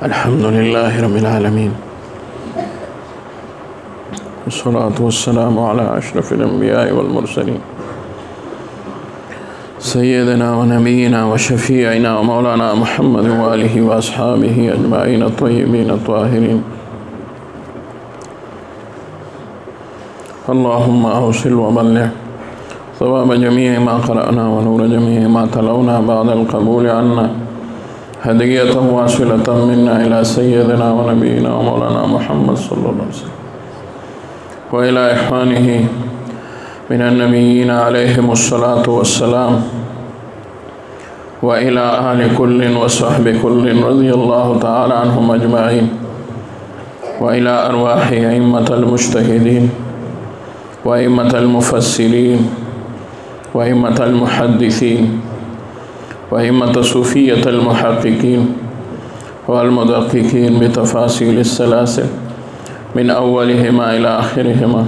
अल्हम्दुलिल्लाहि रब्बिल आलमीन वस्सलातु वस्सलामु अला अशरफिल अंबिया'i वल मुरसलीन सय्यदिना व नबीना व शफ़ीइना व मौलाना मुहम्मद व आलिहि व अस्हाबिहि अजमाइन अत्तय्यबीन अत्ताहिरीन। अल्लाहुम्मा औसिल व बल्लिग़ सवाब जमीअ मा क़रअना व नूर जमीअ मा तलौना बअदल क़बूल अन्ना हदियतन वासिलतन मिन्ना इला सय्यदिना व नबीना व मौलाना मुहम्मद सल्लल्लाहु अलैहि वसल्लम व इला इख़्वानिहि मिनन नबिय्यीन अलैहिमुस्सलातु वस्सलाम व इला आलि कुल्लिन व सहबि कुल्लिन रज़ियल्लाहु तआला अन्हुम अजमईन व इला अरवाहि अइम्मतिल मुज्तहिदीन व अइम्मतिल मुफस्सिरीन व अइम्मतिल मुहद्दिसीन व अइम्मति सूफ़िय्यतिल मुहक़्क़िक़ीन वल मुदक़्क़िक़ीन बितफ़ासीलिस सलासिल मिन अव्वलिहिमा इला आख़िरिहिमा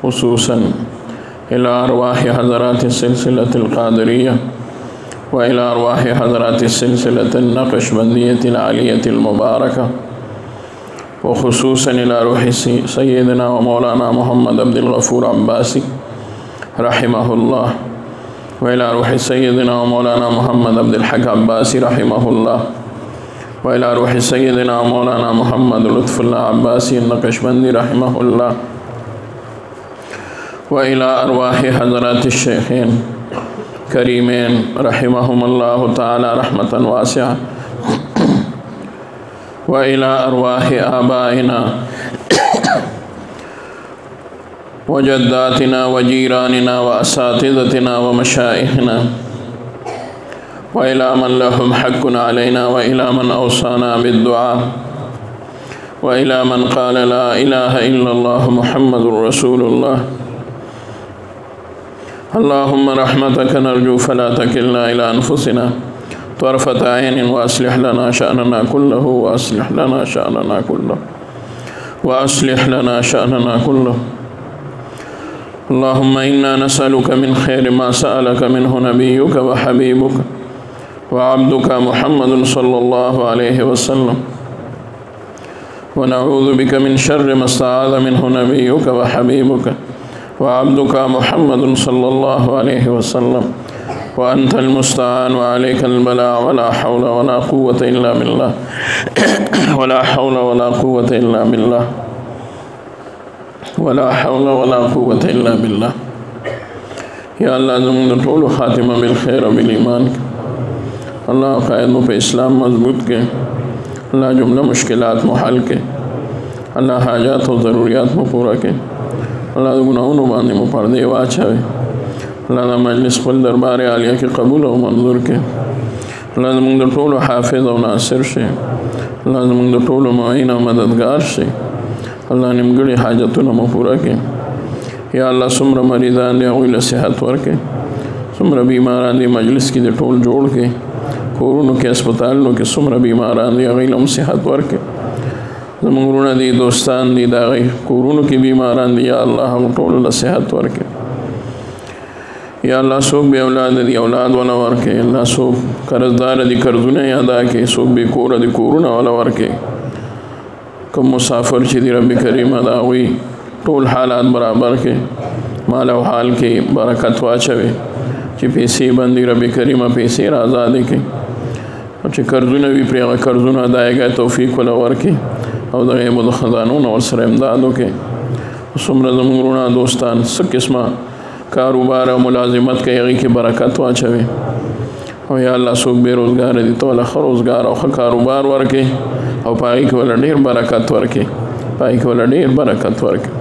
खुसूसन इला अरवाहि हज़रातिस सिलसिलतिल क़ादिरिय्या व इला अरवाहि हज़रातिस सिलसिलतिन नक़शबंदिय्यतिल आलिय्यतिल मुबारका व खुसूसन इला रूहि सय्यदिना व मौलाना मुहम्मद अब्दुल गफ़ूर अब्बासी रहिमहुल्लाह व इला रूहि सय्यदिना व मौलाना मुहम्मद अब्दुल हक़ अब्बासी रहिमहुल्लाह व इला रूहि सय्यदिना व मौलाना मुहम्मद लुत्फ़ुल्लाह अब्बासी नक़शबंदी रहिमहुल्लाह व इला अरवाहि हज़रातिश शेख़ैन करीमैन रहिमहुमुल्लाहु तआला रहमतन वासिआ व इला अरवाहि आबाइना व जद्दातिना व जीरानिना व असातिज़तिना व मशाइख़िना व इला मन लहुम हक़्क़ुन अलैना व इला मन औसाना बिद्दुआ व इला मन क़ाल ला इलाहा इल्लल्लाहु मुहम्मदुर रसूलुल्लाह। अल्लाहुम्मा रहमतक नरजू फला तकिलना इला अनफुसिना तर्फ़त ऐन व अस्लिह लना शअनना कुल्लहु व अस्लिह लना शअनना कुल्लहु व अस्लिह लना शअनना कुल्लहु। अल्लाहुम्मा इन्ना नसअलुका मिन खैरि मा सअलका मिन्हु नबियुका व हबीबुका व अब्दुका मुहम्मदुन सल्लल्लाहु अलैहि वसल्लम व नऊज़ु बिका मिन शर्रि मा इस्तआज़ मिन्हु नबियुका व हबीबुका व अब्दुका मुहम्मदुन सल्लल्लाहु अलैहि वसल्लम व अंतल मुस्तआन व अलैकल बला व ला हौला व ला कुव्वता इल्ला बिल्लाह व ला हौला व ला कुव्वता इल्ला बिल्लाह व ला हौला व ला कुव्वता इल्ला बिल्लाह। या अल्लाह ज़मीन टोलो ख़ातिमा बिल खैर व बिल ईमान अल्लाह क़ायदों पे इस्लाम मजबूत के अल्लाह जुमला मुश्किलात में हल के अल्लाह हाजात व ज़रूरियात में पूरा के अल्लाह गुनाहों बांधे में पर्दे वाचावे अल्लाह मजलिस ख़ुद दरबार आलिया के कबूल व मंजूर के अल्लाह ज़मीन टोलो हाफिज़ व नासिर से अल्लाह ज़मीन टोलो मुईन व मददगार से अल्लाह निमगढ़ी हाजतों में पूरा के। या अल्लाह सुमर मरीज़ान दे अगुल सेहत वर के सुमर बीमारान दे मजलिस की दे टोल जोड़ के कोरोना के अस्पतालों के सुमर बीमारान दे अगुल सेहत वर के ज़मूरुना दी दोस्तान दी दागी कोरोना की बीमारान दी या अल्लाह हम टोल सेहत वर के। या अल्लाह सोख बे औलाद दी औलाद वाला वर के अल्लाह सोख कर्जदार दी कर्जुने अदा के सोख बे कोर दी कोरोना वाला वर के कम मुसाफिर ची रब करीम अदा हुई टोल हालात बराबर के माला हाल के बरकत वाचवे ची पैसे बंदी रब करीम पैसे आज़ादी के ची कर्जुन भी प्रिय कर्जुन अदाए गए तौफीक वाला वर के और दगेबुल ख़ज़ानून और सर इमदादों के सुमर ज़मूरुना दोस्तान सब किस्मा कारोबार और मुलाजिमत के यगी की बरकत वाचवे और या अल्लाह सुख बेरोज़गार दी तो अल्लाह रोज़गार और कारोबार वर के और पाई के वाला ढेर बरकत वर के पाई के वाला ढेर बरकत वर के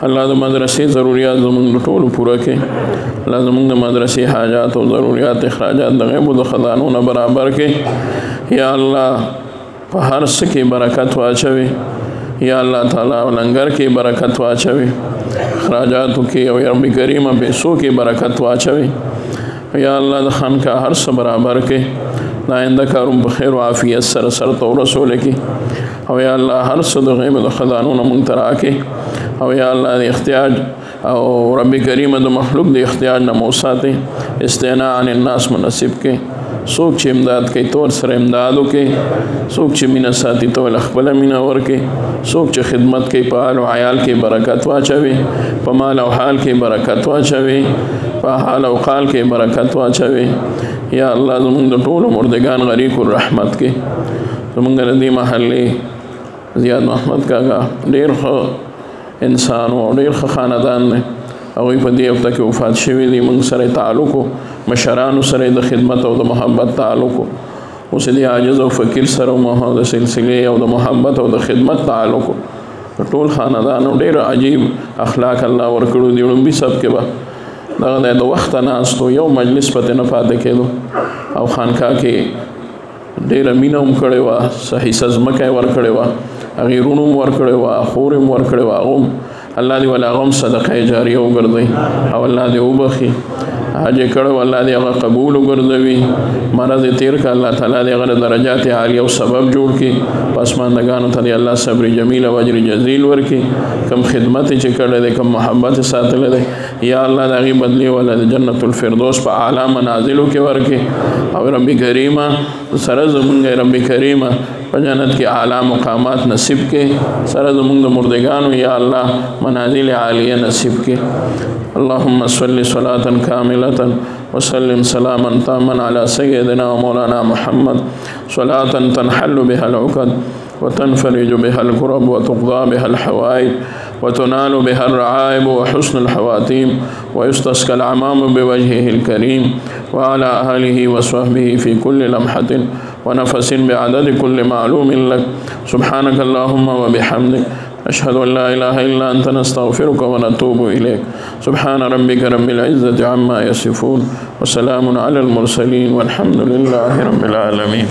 अल्लाह द मदरसे ज़रूरियात ज़मीन टोल पूरा के अल्लाह ज़मीन मदरसे हाजात और ज़रूरियात अखराजात दगेबुल ख़ज़ानून बराबर के। या अल्लाह हर से बरकत वाचवे या अल्लाह ताला लंगर की बरकत वाचवे अखराजात के और रब करीम पैसों की बरकत वाचवे या अल्लाह खान का हर से बराबर के आइंदा कारों बखैर वाफ़ियत सर सर तो रसूल की और या अल्लाह हर सदग़ेबुल ख़ज़ानून मुंतरा के और या अल्लाह इख्तियाज और रब करीम मखलूक दे इख्तियाज नमोसाते इस्तेना अन्नास मुनसिब के सोक चे इमदाद कई तो सर इमदादों के सोक चे मीना साथी तो लखबला मीना वर के सोक चे खिदमत के पाल व आयाल के बरकत वाचवे पमाल व हाल के बरकत वाचवे पहाल व काल के बरकत वाचवे या अल्लाह ज़ुमुंग टोल मुर्दगान गरीक रहमत के ज़ुमुंग नदी महल्ले ज़ियाद महमद काका डेर इंसान और डेर ख़ानदान ने अगोई पदी अब तक वफ़ात शवी दी मंग सर ताल्लुक़ मशरान सर द खिदमत और द मोहब्बत ताल्लुक़ उसे दी आजिज़ और फ़कीर सर मोहद सिलसिले और द मोहब्बत और द खिदमत ताल्लुक़ टोल ख़ानदान और डेर अजीब अखलाक अल्लाह वरकड़ू दी भी सब के बाद दगा दो वक्त नास तो यो मजलिस पते न पाते के दो और खानका के डेर मीना करे वा सही सजमक वर करे वा अगीरून वर करे वा खूरम वर करे वा गम अल्लाह दी वाला गम सदक़ा जारिया गर्दई और अल्लाह दे उबखी आज कड़ो अल्लाह दे अगर कबूल गर्दवी मरज़ तेर का अल्लाह ताला दे अगर दरजात आलिया और सबब जोड़ के पसमानदगान तले अल्लाह सब्र जमील वजर जजील वर की कम खिदमत चिकड़े दे कम मोहब्बत साथ ले दे या अल्लाह दागी बदली वाला जन्नतुल फिरदौस पर आला मनाजिलों के वर के और रब्बी करीमा सरज़ मुंगे रब्बी करीमा जन्नत के आला मकामात नसीब के सरज़ मुंग मुर्दगान या अल्लाह मनाजिल आलिया नसीब के अल्लाहुम्मा सल्लि सलातन कामिलतन वसल्लिम सलामन तामन अला सय्यदिना व मौलाना मुहम्मद सलातन तनहल्लु बिहल उक़द व तनफरिजु बिहल कुरब व तुक़दा बिहल हवाइज व तुनालु बिहल रआइब व हुस्नुल ख़वातीम व युस्तस्क़ल अमाम बिवजहिल करीम व अला आलिहि व सहबिहि फ़ी कुल्लि लम्हतिन व नफ़सिन बिअददि कुल्लि मालूमिन लक सुब्हानक अल्लाहुम्मा व बिहम्दिक अशहदु अल्ला इलाहा इल्ला अंत नस्तगफिरुका व नतूबु इलैक सुब्हान रब्बिका रब्बिल इज़्ज़ति अम्मा यसिफून व सलामुन अलल मुरसलीन वल्हम्दुलिल्लाहि रब्बिल आलमीन।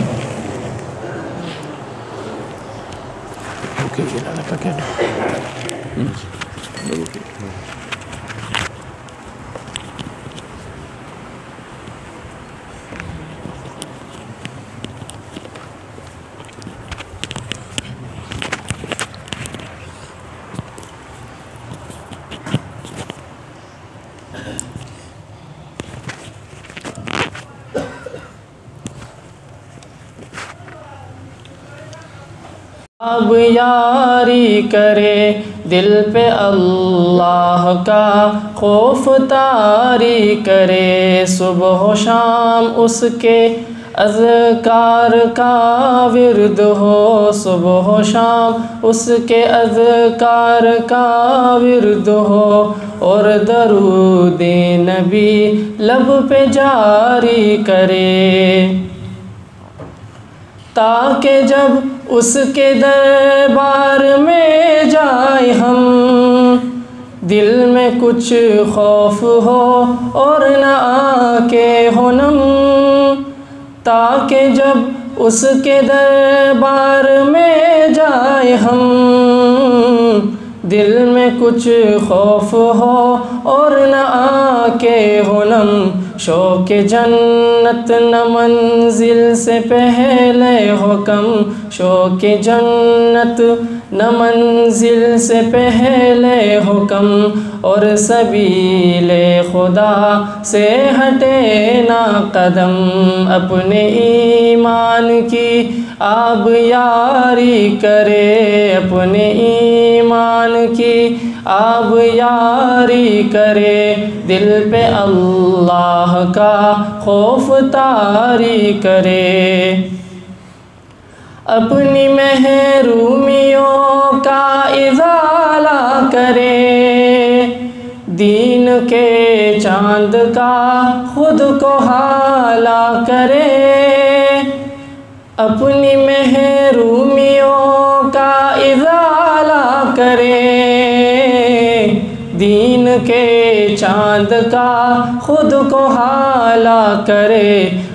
अब यारी करे दिल पे अल्लाह का खौफ तारी करे सुबह शाम उसके अज़कार का विर्द हो सुबह शाम उसके अज़कार का विर्द हो और दरूद नबी लब पे जारी करे ताकि जब उसके दरबार में जाए हम दिल में कुछ खौफ हो और न आके हो नम ताकि जब उसके दरबार में जाए हम दिल में कुछ खौफ हो और न आके हो नम शौक़ जन्नत न मंजिल से पहले हो कम शौक़ जन्नत न मंजिल से पहले हो कम और सबीले खुदा से हटे ना कदम अपने ईमान की आब यारी करे अपने ईमान की आब यारी करे दिल पे अल्लाह का खौफ तारी करे अपनी महरूमियों का इज़ाला करे दीन के चाँद का खुद को हाला करे अपनी महरूमियों का इज़ाला करे दीन के चाँद का खुद को हाला करे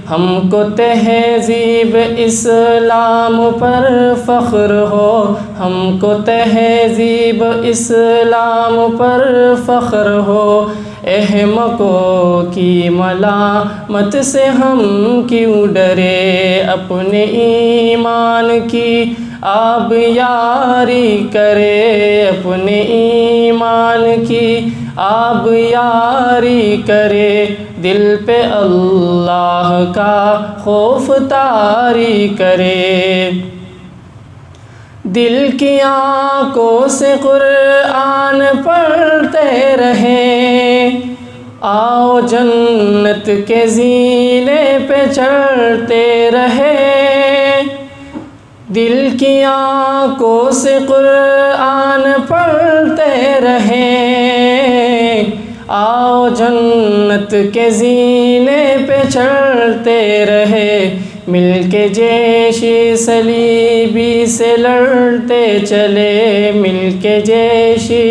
हमको तहज़ीब इस्लाम पर फ़ख्र हो हमको तहज़ीब इस्लाम पर फ़ख्र हो अहमकों की मलामत से हम क्यों डरे अपने ईमान की आब यारी करे अपने ईमान की आब यारी करे दिल पे अल्लाह का खौफ तारी करे। दिल की आँखों से कुरान पढ़ते रहे, आओ जन्नत के ज़ीने पे चढ़ते रहे। दिल की आँखों से कुरान पढ़ते रहे, आओ जन्नत के ज़ीने पे चढ़ते रहे। मिलके जैशी सलीबी से लड़ते चले, मिलके जैशी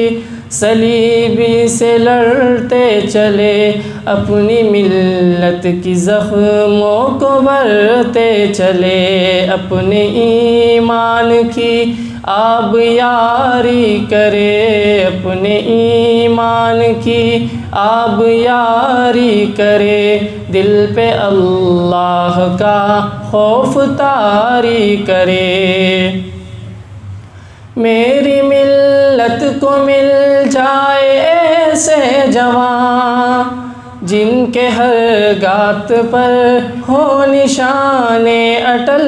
सलीबी से लड़ते चले। अपनी मिल्लत की ज़ख्मों को भरते चले, अपने ईमान की आब यारी करे, अपने ईमान की आब यारी करे। दिल पे अल्लाह का खौफ तारी करे। मेरी मिल्लत को मिल जाए ऐसे जवां, जिनके हर गात पर हो निशाने अटल।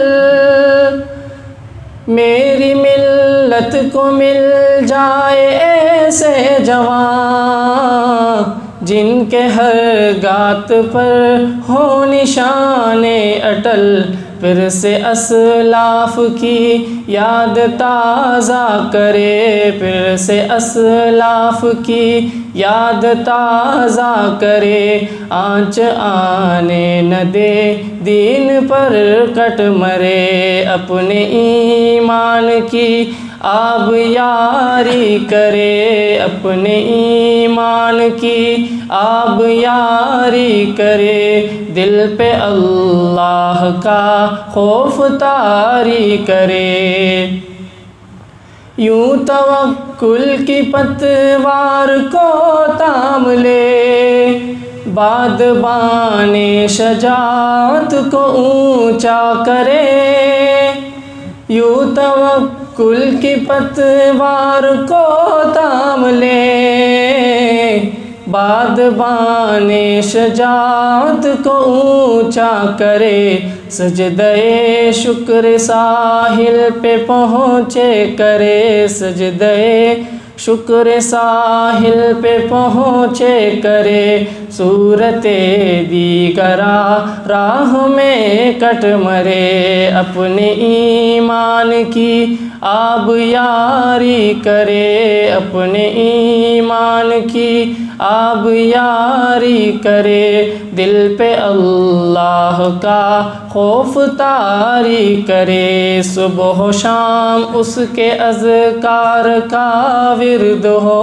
मेरी मिल्लत को मिल जाए ऐसे जवां, जिनके हर गात पर हो निशाने अटल। फिर से असलाफ की याद ताज़ा करे, फिर से असलाफ की याद ताज़ा करे। आँच आने न दे दीन पर कट मरे, अपने ईमान की आब यारी करे, अपने ईमान की आब यारी करे। दिल पे अल्लाह का खौफ तारी करे। यूं तवक्कुल की पतवार को थाम ले, बादबाने शजाअत को ऊंचा करे। यूं तवक्कुल की पतवार को थाम ले, बादबाने शजाअत को ऊंचा करे। सजदे शुक्र साहिल पे पहुँचे करे, सजदे शुक्र साहिल पे पहुँचे करे। सूरते दीगरा राह में कट मरे, अपने ईमान की आब यारी करे, अपने ईमान की आब यारी करे। दिल पे अल्लाह का खौफ तारी करे। सुबह शाम उसके अज़कार का विर्द हो,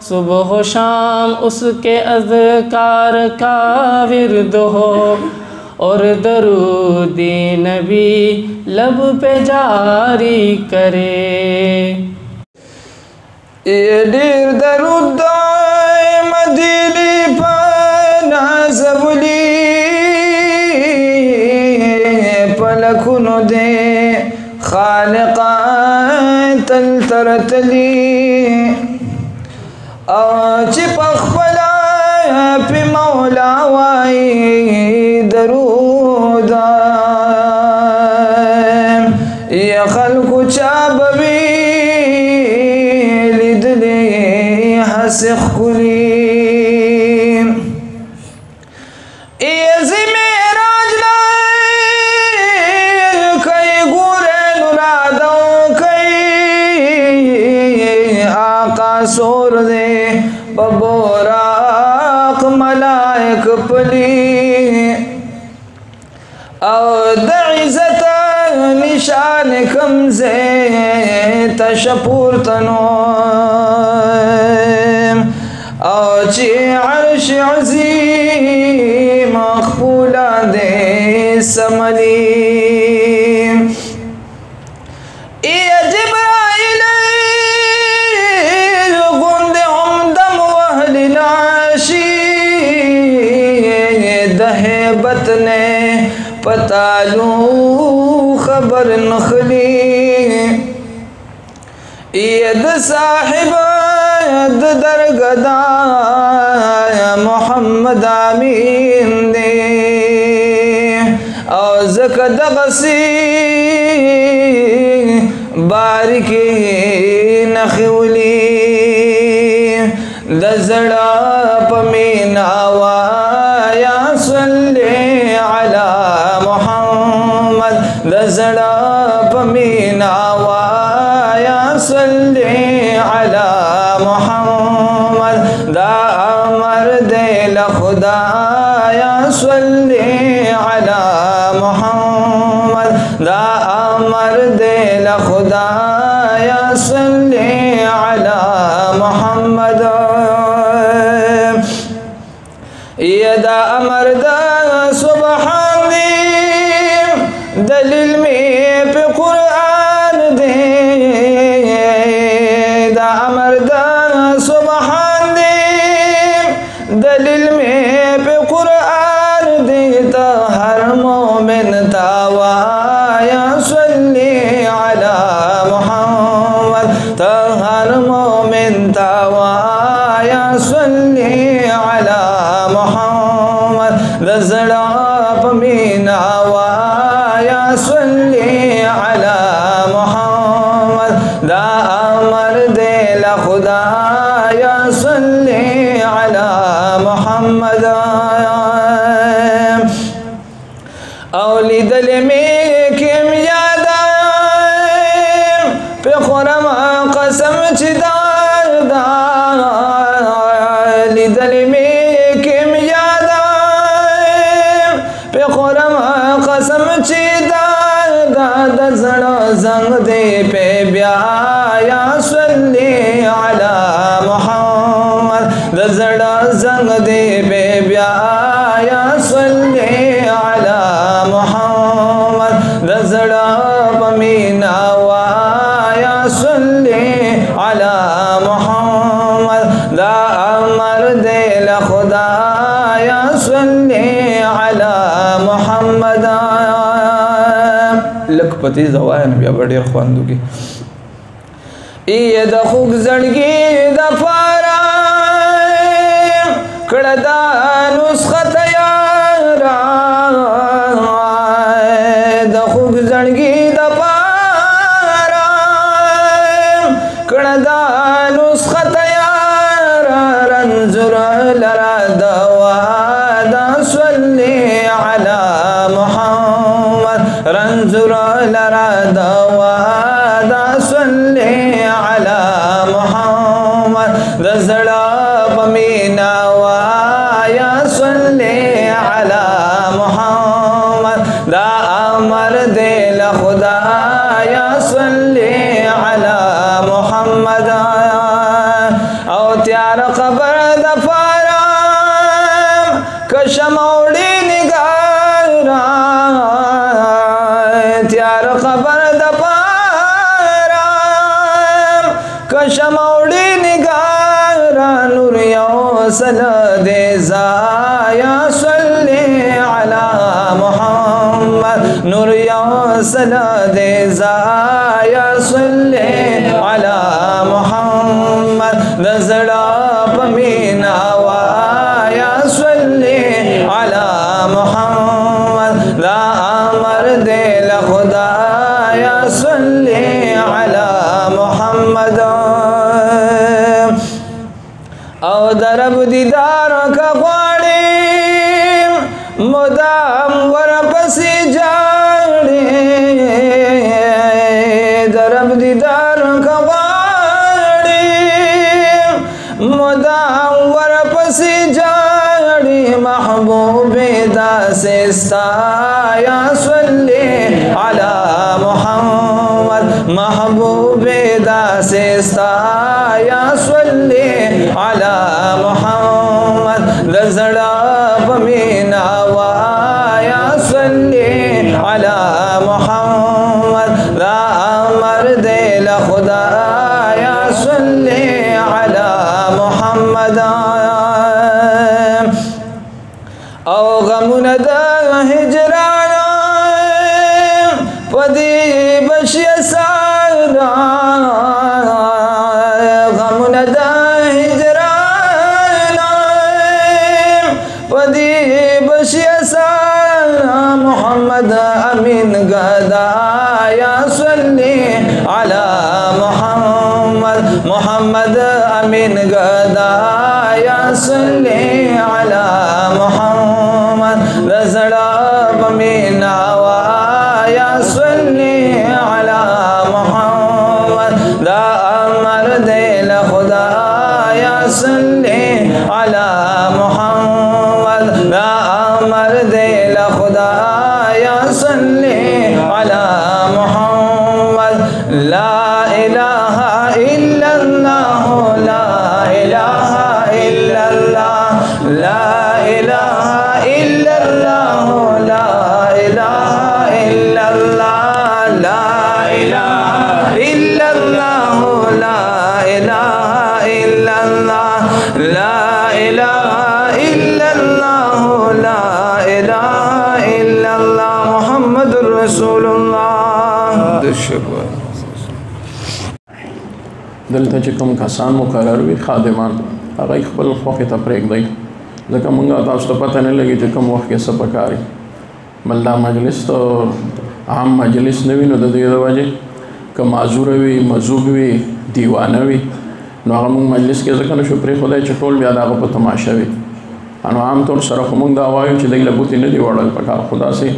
सुबह शाम उसके अज़कार का विर्द हो। और दरूदी नबी लब पे जारी करे। ये डीर दरूद मदीनी पाना ज़बली, पलकुनो दे खालिका तल तरतली। चिपख पला पे मौला वाई दरूद, ये खल्कु चाबी लिदले हसिख कुली। ये ज़िमेराज कई गुरे नुरादों कई आका सोर दे बबोराक मलाइक पली। और दइज़त निशान कमज़े तशपूर तनो, और ची अर्श अज़ीम मखबूला दे समली। ने पतालू खबर नखली, यद साहिब यद दरगदा मोहम्मद आमीन زکه دغسې باریکې نښې ولي د زړه په مینا وایه صلی علی محمد د زړه په مینا وایه صلی علی محمد دا امر دی له خدایه صلی علی محمد دا امر دی له خدایه صلی علی محمد یہ دا امر دا سبحان دی دلیل میں پہ قرآن دے دا امر دا سبحان دی دلیل میں پہ قرآن دے تا ہر مومن تاوایا صلی علی محمد تا ہر مومن تاوایا صلی علی محمد د زړه په مینا وایه صلی علی محمد دا امر دی له خدایه صلی علی محمد او لیدلې مې کیم یاده په خورم قسم چې دا لیدلې مې قسم چې دا د زړه زنګ دی په بیا یا صلی علی محمد د زړه زنګ دی په بیا یا صلی علی محمد د زړه په مینا وایه صلی علی محمد دا امر دی له خدایه صلی علی محمد لک پتی زوایم بیا به ډېر خوند وکړي ای د خوږ زړګي د پاره کړه دا نسخه تیاره د خوږ زړګي د پاره کړه دا نسخه تیاره رنځور لره دوا دا صلی علی محمد رنځور لره دوا دا صلی علی محمد د زړه په مینا وایه صلی علی محمد دا امر دی له خدایه صلی علی محمد او تیار قبر د پاره کشموړي نگارا تیار خبر د پاره کشموړي نگارا نور یو سل دې زایا صلی علی محمد نور یو سل دې زایا صلی علی محمد د زړه په مینا وایه صلی علی محمد دا امر دی له خدایه صلی علی محمد او درب دیدار کا غواړي مدام ورپسې جاړي درب دیدار کا غواړي مدام ورپسې جاړي محبوب داسې ستایا صلی علی محمد محبوب داسې ستایا صلی علی محمد د زړه په مینا وایه صلی علی محمد دا امر دی له خدایه صلی علی محمد او غمونه د هجران پدې بشي سارا غمونه د هجران پدې بشي سارا محمد या सल्ली अला मोहम्मद मोहम्मद अमीन गदा या सल्ली अला मोहम्मद रज़ड़ा बमीनावा या सल्ली अला मोहम्मद दा अमर दिल खुदा या सल्ली अला मोहम्मद दा अमर दिल खुदा या सल्ली अला मोहम्मद ला इलाहा इल्लल्लाह ला इलाहा इल्लल्लाह ला इलाहा इल्लल्लाह ला इलाहा इल्लल्लाह ला इलाहा इल्लल्लाह ला इलाहा इल्लल्लाह ला इलाहा इल्लल्लाह ला इलाहा इल्लल्लाह मुहम्मदुर रसूलुल्लाह। دلته چې کوم کسان مقرر وي خادمان هغه خپل خوښې ته پرېږدئ ځکه موږ تاسو ته پته نه لګي چې کوم وخت کې څه پکاري بل دا مجلس ته عام مجلس نه وي نو د دې د وجې که معذوره وي مذوب وي دیوانه وي نو هغه موږ مجلس کې ځکه نشو پرېښودی چې ټول بیا د هغه په تماشه وي نو عام طور سره خو موږ دا وایو چې دوی له ګوتې نه دي وړل پکار خو داسې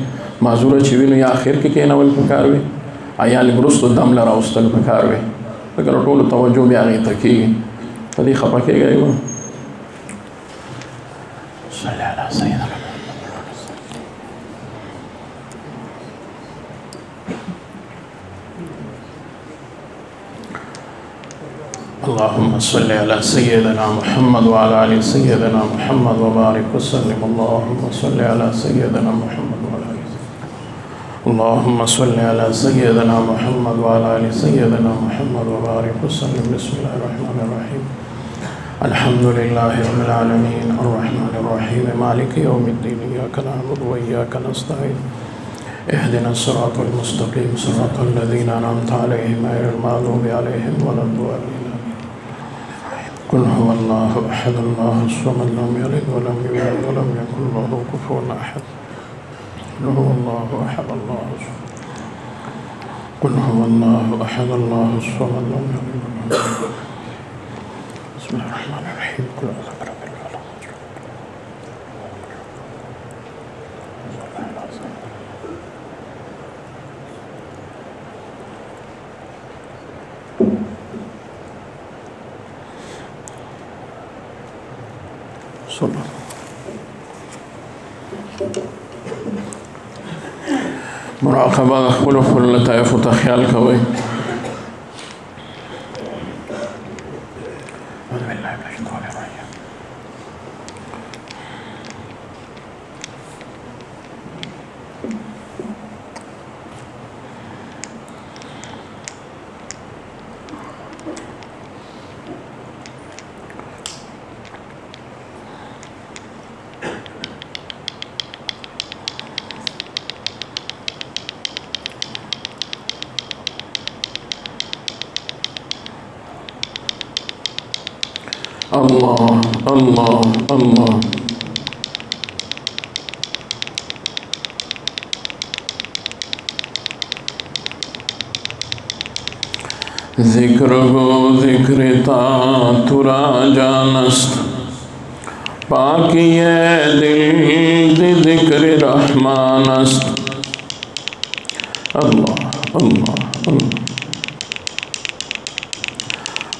معذوره چې وي نو یا اخر کې کېنول پکار وي یا لږ وروستو دم له راوستل پکار وي ځکه نو ټولو توجه بیا هغې ته کېږي په دې خفه کېږئ صلی علی سیدنا اللهم صل على سيدنا محمد وعلى آل سيدنا محمد وبارك وسلم اللهم صل على سيدنا محمد وعلى آل اللهم صل على سيدنا محمد وعلى آل سيدنا محمد وبارك وسلم بسم الله الرحمن الرحيم الحمد لله رب العالمين الرحمن الرحيم مالك يوم الدين إياك نعبد وإياك نستعين اهدنا الصراط المستقيم صراط الذين أنعمت عليهم غير المغضوب عليهم ولا الضالين قل هو الله أحد الله الصمد لم يلد ولم يولد ولم يكن له كفوا أحد قل هو الله أحد الله الصمد قل هو الله أحد الله الصمد لم يلد ولم يولد بسم الله الرحمن الرحيم قل أعوذ برب الفلق صلى مراقبه خپل لطایف ته خیال کوئ الله الله الله ذکر گو ذکر تا ترا جانست پاکی دل دی ذکر رحمان است اللہ اللہ اللہ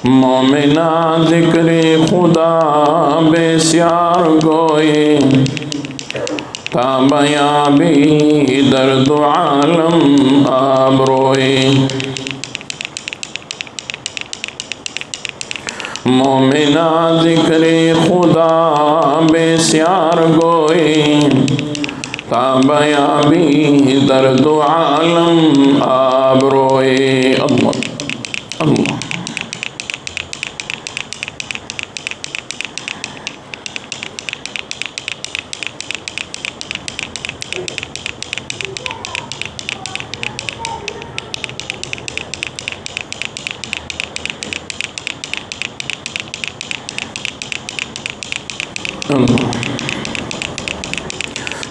مومنا ذکر خدا بسیار گوئی تا بیاں بھی درد عالم آبروئی مومنا ذکر خدا بسیار گوئی تا بیاں بھی درد عالم آبروئی اللہ اللہ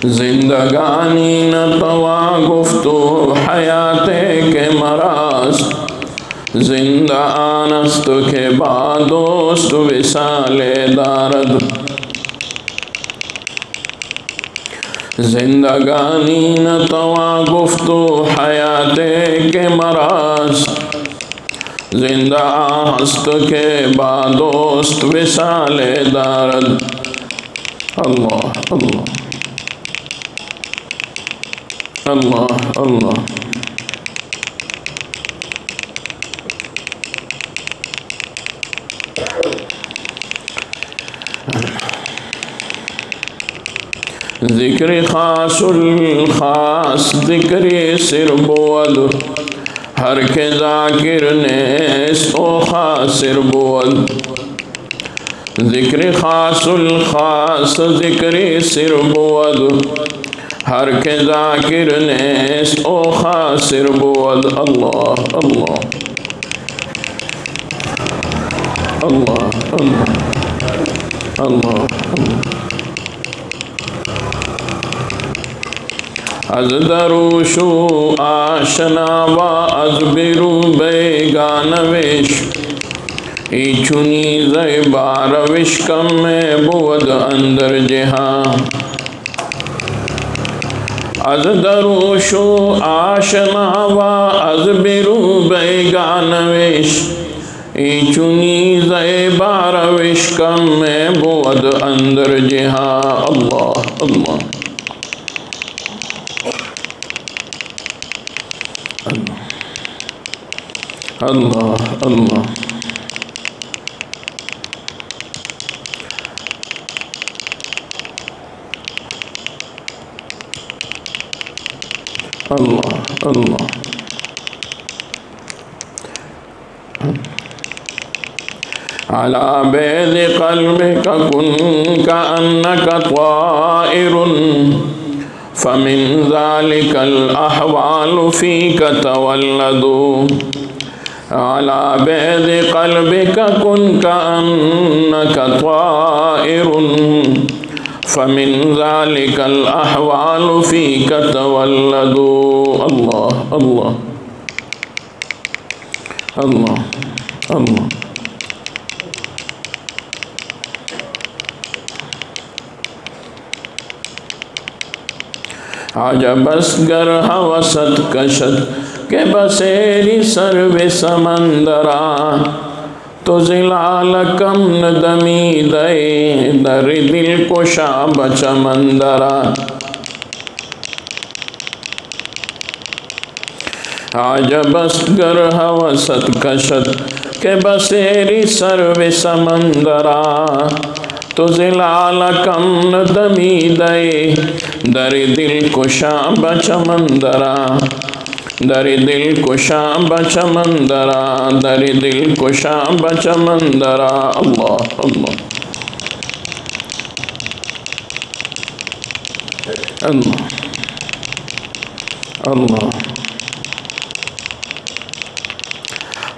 जिंदगानी न तवा गुफ्तु हयाते के मराज, जिंदा आनस्त के बादोस्त विसाले दारद। जिंदगानी न तवा गुफ्तु हयाते के मराज, जिंदा हस्त के बादोस्त विसाले दारद। अल्लाह अल्लाह अल्लाह अल्लाह। ज़िक्र ख़ासुल ख़ास ज़िक्र सिरबुअद, हर के ज़ाकिर नेस्त ओ ख़ासिर बुअद। ज़िक्र ख़ासुल ख़ास ज़िक्र सिरबुअद, हर के ज़ाकिर नेस्त ओ ख़ासिर बुअद। अल्लाह अल्लाह अल्लाह अल्लाह अल्लाह। अज दरूशु आशना व अज बिरु बेगानवेश, ईचुनी ज़ैबार विश्कम में बुअद अंदर जहाँ। अज दरूशु आशना व अज बिरु बेगानवेश, ईचुनी ज़ैबार विश्कम में बुअद अंदर जहाँ। अल्लाह अल्लाह अल्लाह अल्लाह। अल्लाह अल्लाह। अला बैद क़ल्बिका कुन कअन्नका त्वाइरुन, फमिन ज़ालिकल अहवालु फ़ीका तवल्लदु। अला बैद क़ल्बिका कुन कअन्नका त्वाइरुन, फमिन ज़ालिकल अहवालु फ़ीका तवल्लदु। अल्लाह अल्लाह अल्लाह अल्लाह। आजबस गर हवसत कशत के बसेरी सर्वे समंदरा, तो जिलाल कम दमी दे दर दिल कुशा बचमंदरा। आजबस गर हवसत कशत के बसेरी सर्वे समंदरा, तो जिलाल कम दमी दे दर दिल कुशा बचमंदरा। दर दिल कुशा बचमंदरा, दर दिल कुशा बचमंदरा। अल्लाह अल्लाह अल्लाह अल्लाह।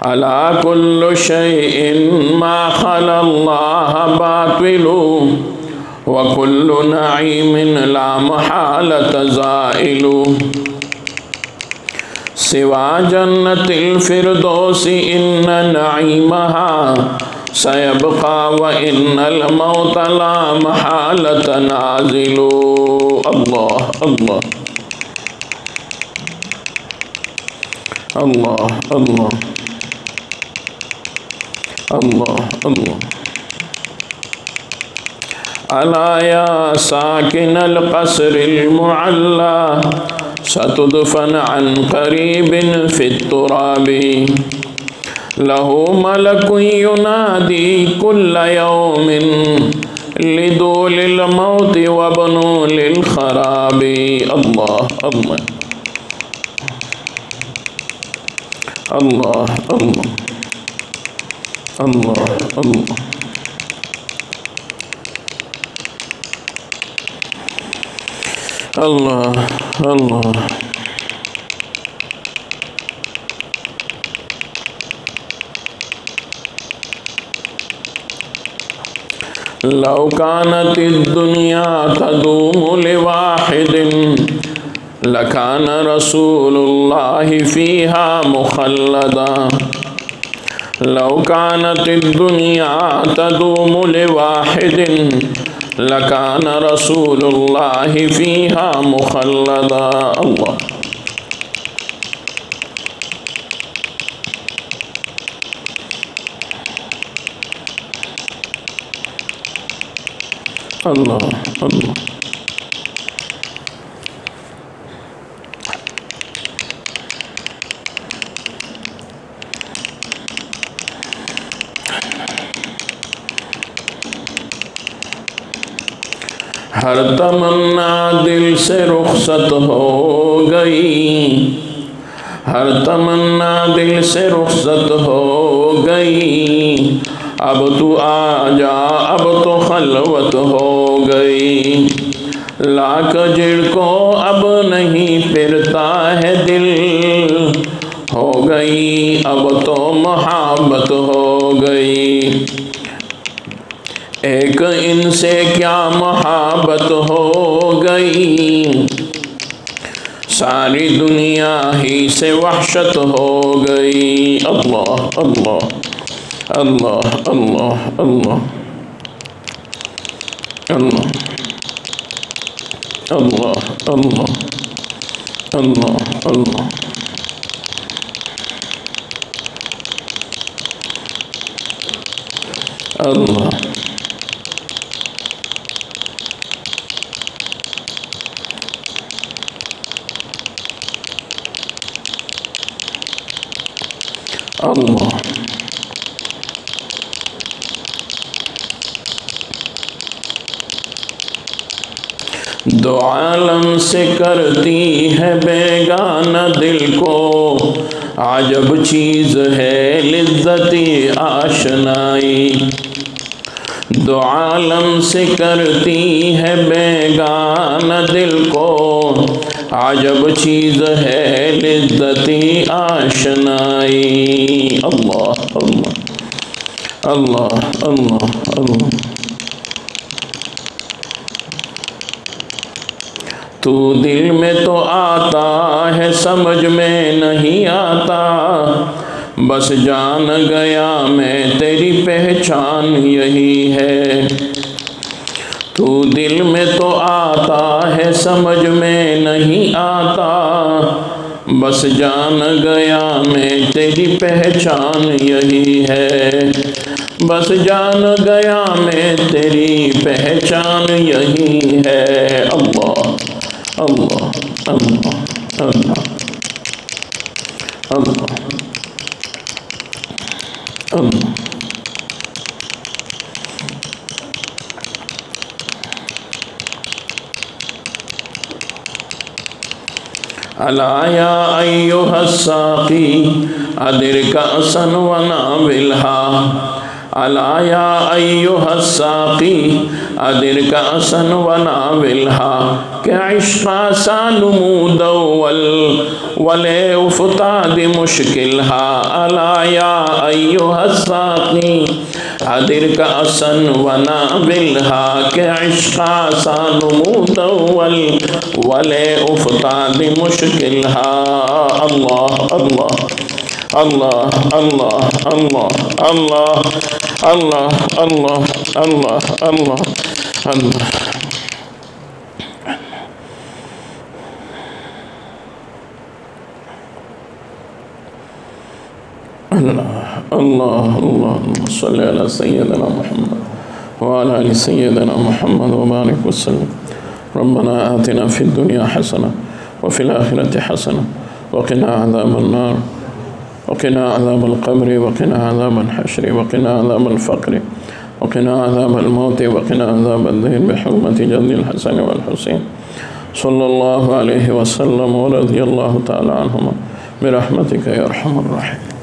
अला कुल्लु शैइन मा खलल्लाह बातिलु, व कुल्लु नईमिन ला महलत ज़ाइलु। सिवा जन्नतिल फिरदौसी इन्न नईमहा सयबका, व इन्नल मौत ला महलत नाजिलु। अल्लाह अल्लाह अल्लाह अल्लाह अल्लाह अल्लाह। अला या साकिनल क़स्रिल मुअल्ला, सतुदफन अन क़रीबिन फित्तुराबी। लहू मलकुन युनादी कुल्ल यौमिन, लिदूलिल मौति व बनूलिल ख़राबी। अल्लाह अल्लाह अल्लाह अल्लाह अल्लाह अल्लाह अल्लाह अल्लाह। लौ कानतिद्दुनिया तदूमु लिवाहिदिन लकान रसूलुल्लाहि फीहा मुखल्लदा। लौ कानतिद्दुनिया तदूमु लिवाहिदिन लकान रसूलुल्लाहि फीहा मुखल्लदा। अल्लाह अल्लाह अल्लाह। हर तमन्ना दिल से रुखसत हो गई, हर तमन्ना दिल से रुखसत हो गई। अब तू आजा अब तो खलवत हो गई। लाख जिड़ को अब नहीं फिरता है दिल, हो गई अब तो मोहब्बत हो गई। एक इनसे क्या मोहब्बत हो गई, सारी दुनिया ही से वहशत हो गई। अल्लाह अल्लाह अल्लाह अल्लाह अल्लाह अल्लाह अल्लाह अल्लाह अल्लाह अल्लाह अल्लाह अल्लाह। दो आलम से करती है बेगाना दिल को, अजब चीज़ है लिज़्ज़ती आशनाई। दो आलम से करती है बेगाना दिल को, अजब चीज़ है लिज़्ज़ती आशनाई। अल्लाह अल्लाह अल्लाह अल्लाह अल्लाह। तू दिल में तो आता है समझ में नहीं आता, बस जान गया मैं तेरी पहचान यही है। तू दिल में तो आता है समझ में नहीं आता, बस जान गया मैं तेरी पहचान यही है। बस जान गया मैं तेरी पहचान यही है। अल्लाह अल्लाह अल्लाह अल्लाह अल्लाह अल्लाह। अला या अय्युहस्साक़ी अदिरका असन व नाबिलहा। अला या अय्युहस्साक़ी अदिरका असन व नाबिलहा। क्या इश्क़ा सानुमूदवल वले उफ़ताद मुश्किलहा। अला या अय्युहस्साक़ी अदिरका असन व नाबिलहा। क्या इश्क़ा सानुमूदवल वले उफ़ताद मुश्किलहा। अल्लाह अल्लाह अल्लाह अल्लाह अल्लाह अल्लाह अल्लाह अल्लाह अल्लाह अल्लाह अल्लाह। अल्लाह अल्लाह सल्ली अला सय्यदना मुहम्मद व अला आलि सय्यदना मुहम्मद व बारिक वसल्लम। रब्बना आतिना फिद दुनिया हसना व फिल आखिरति हसना व क़िना अज़ाबन नार व क़िना अज़ाबल क़ब्र व क़िना अज़ाबल हश्र व क़िना अज़ाबल फ़क़्र व क़िना अज़ाबल मौत व क़िना अज़ाबद दीन बिहुर्मति जद्दिल हसन वल हुसैन सल्लल्लाहु अलैहि वसल्लम व रज़ियल्लाहु तआला अन्हुमा बिरहमतिका या अरहमर राहिमीन।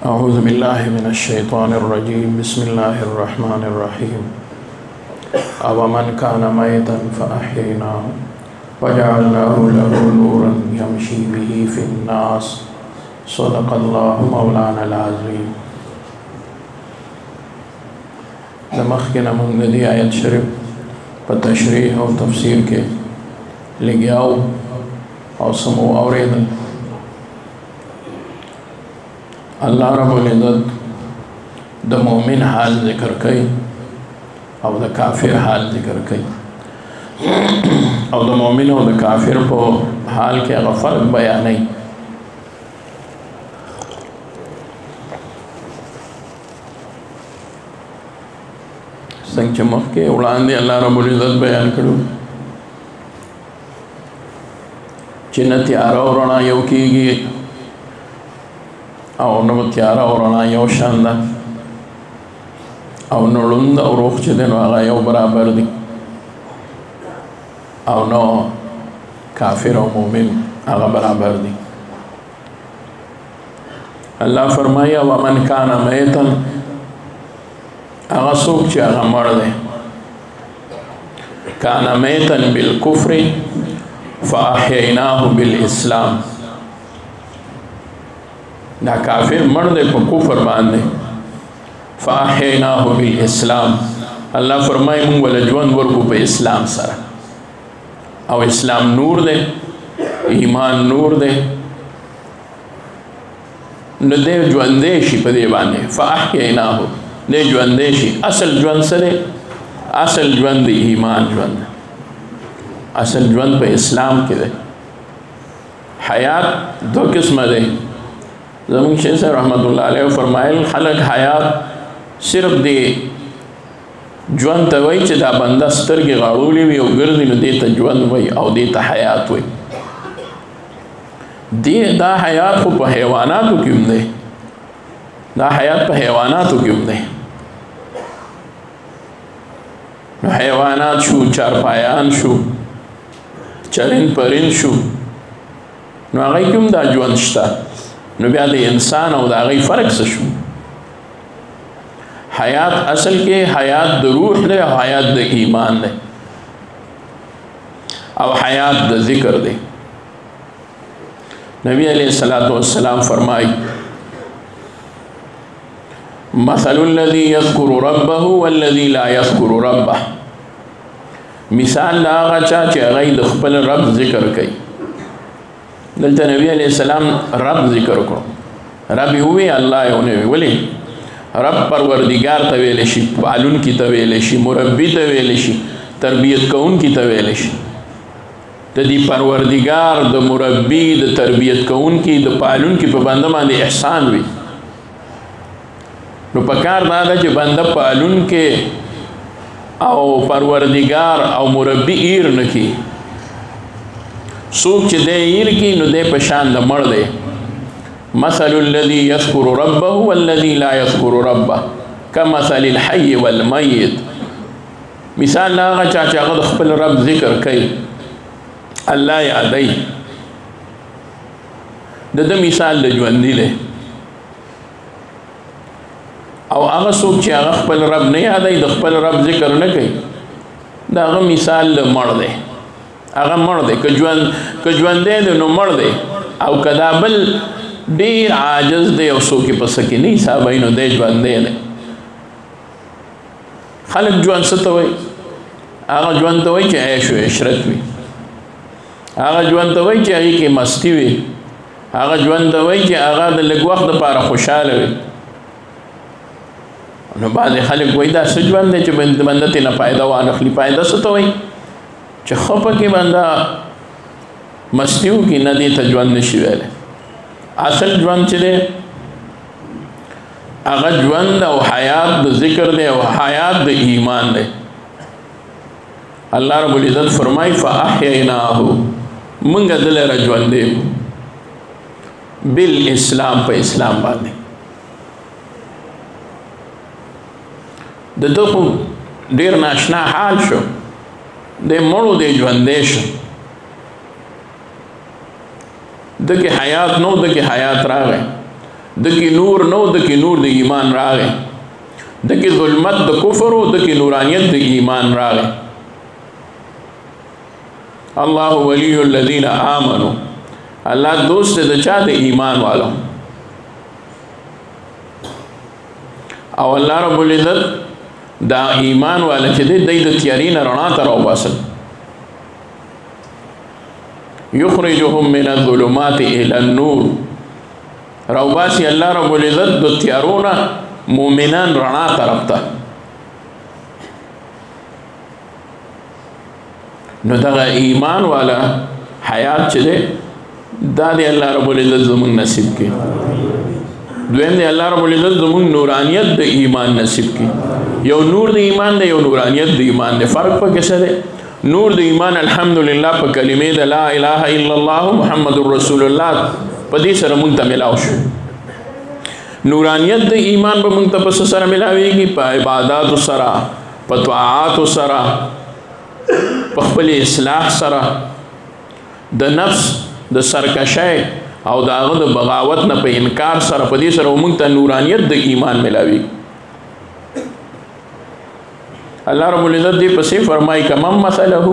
أعوذ بالله من الشيطان الرجيم بسم الله الرحمن الرحيم أَوَمَنْ كَانَ مَيْتًا فَأَحْيَيْنَاهُ وَجَعَلْنَاهُ لَهُ نُورًا يَمْشِي بِهِ فِي النَّاسِ صدق الله مولانا العظيم. دمخنا من ندی آیت شریف په تشریح او تفسیر کې لګیاو او سمو اوریدل. الله رب العزت د مؤمن حال ذکر کوي او د کافر حال ذکر کوي او د مؤمن او د کافر په حال کې هغه فرق بیانوي. څنګه چې مخکې وړاندې الله رب العزت بیان کړو چې نه تیاره او رڼا یو کېږي او نه تیاره او رڼا یو شان ده او نه ړوند او روغ چې دی نو هغه یو برابر دي او نو کافر او مؤمن هغه برابر دي. الله فرمایي ومن کان میتا هغه څوک چې هغه مړ دی کان میتا بالکفر فاحییناه بالاسلام. دا کافر مړ دی په کفر باندې فاحییناه بالاسلام. الله فرمایي موږ ول ژوند ورکو په اسلام سره او اسلام نور دی ایمان نور دی نو دی ژوندی شي په دې باندې فاحییناه دی ژوندی شي. اصل ژوند څه دی؟ اصل ژوند دی ایمان ژوند. اصل ژوند په اسلام کې دی. حیات دو قسمه دی. زمون شیخ صاحب رحمت الله علیه فرمایل خلق حیات صرف دی ژوند ته وایي چې دا بنده سترګې غاړولې وي او ګرځي نو دې ته ژوند وایي او دې ته حیات وایي. دا حیات خو په حیواناتو کې هم دی. دا حیات په حیواناتو کې هم دی. نو حیوانات شو چارپایان شو چرند پرند شو نو هغوی کې هم دا ژوند شته. نو بیا د انسان او د هغوی فرق څه شو؟ حیات اصل کې حیات د روح دی او حیات د ایمان دی او حیات د ذکر دی. نبی علیہ الصلوۃ والسلام فرمائی مثل الذي يذكر ربه والذي لا يذكر ربه. مثال دا هغه چا چې هغه د خپل رب ذکر کوي. دلته نبی علیہ السلام رب ذکر کړو. رب وی الله یو نه ویلي. رب پروردگار ته ویل شي، پالون کی ته ویل شي، مربی ته ویل شي، تربیت کون کی ته ویل شي. ته دی پروردگار د مربی د تربیت کون کی د پالون کی په بنده باندې احسان وي. نو پکار دا ده چې بنده پالون کې او پروردگار او مربی ایر نکی. څوک چې دی ایر کی نو دی په شان د مړ دی. مثل الذي يذكر ربه والذي لا يذكر ربه كمثل الحي والميت. مثال هغه چا چې هغه د خپل رب ذکر کوي الله یادوي د مثال د ژوندي دی او هغه څوک چې هغه خپل رب نه یادوي د خپل رب ذکر نه کوي دا هغه مثال د مړ دی. هغه مړ دی که ژوندی دی نو مړ دی او که دا بل ډیر عاجز دی او څوک یې په څه کې نه حسابوي نو دی ژوندی دی. خلک ژوند څه ته وایي؟ هغه ژوند ته وایي چې عیش و عشرت وي. هغه ژوند ته وایي چې هغې کې مستی وي. هغه ژوند ته وایي چې هغه د لږ وخت دپاره خوشحاله وي. نو بعضې خلک وایي دا څه ژوند دی چې بنده ترې نه فایده وانخلي. فایده څه ته وایي؟ چې ښه پکې بنده مستی وکړي نه دې ته ژوند نشي ویلی. اصل ژوند چې دی هغه ژوند او حیات د ذکر دی او حیات د ایمان دی. الله رب العزت فرمای فاحییناه موږ دله را ژوندې بالاسلام په اسلام باندې. د دغه ډیر ناشنا حال شو د مړو د ژوندې شو دغه حیات نو دغه حیات راغی دکی نور نو دکی نور د ایمان راغی دکی ظلمت د کفر و دکی نورانیت د ایمان راغی الله ولی الذین آمنوا الله دوست د چا د ایمان والو او الله رب العزت دا ایمان والا چې دی د تیاری نه رڼا ته راوباسل یخرجهم من الظلمات الى النور راوباسي الله رب العزت د تیارونه مؤمنان رڼا طرف ته نو دغه ایمان والا حیات چې دی دا دی الله رب العزت زمون نصیب کړي دویم دی الله رب العزت زمون نورانیت د ایمان نصیب کړي یو نور د ایمان دی یو نورانیت د ایمان دی فرق پکې څه دی نور د ایمان الحمدلله په کلمې د لا اله الا الله محمد رسول الله په دې سره مونږ ته ملاو شو نورانیت د ایمان به مونږ ته په سره ملاويږي په عبادت سره په طاعات سره په خپل اصلاح سره د نفس د سرکشۍ او د هغه د بغاوت نه په انکار سره په دې سره موږ ته نورانیت د ایمان ملاوي الله رب العزت دې پسې فرمایي کمم مثله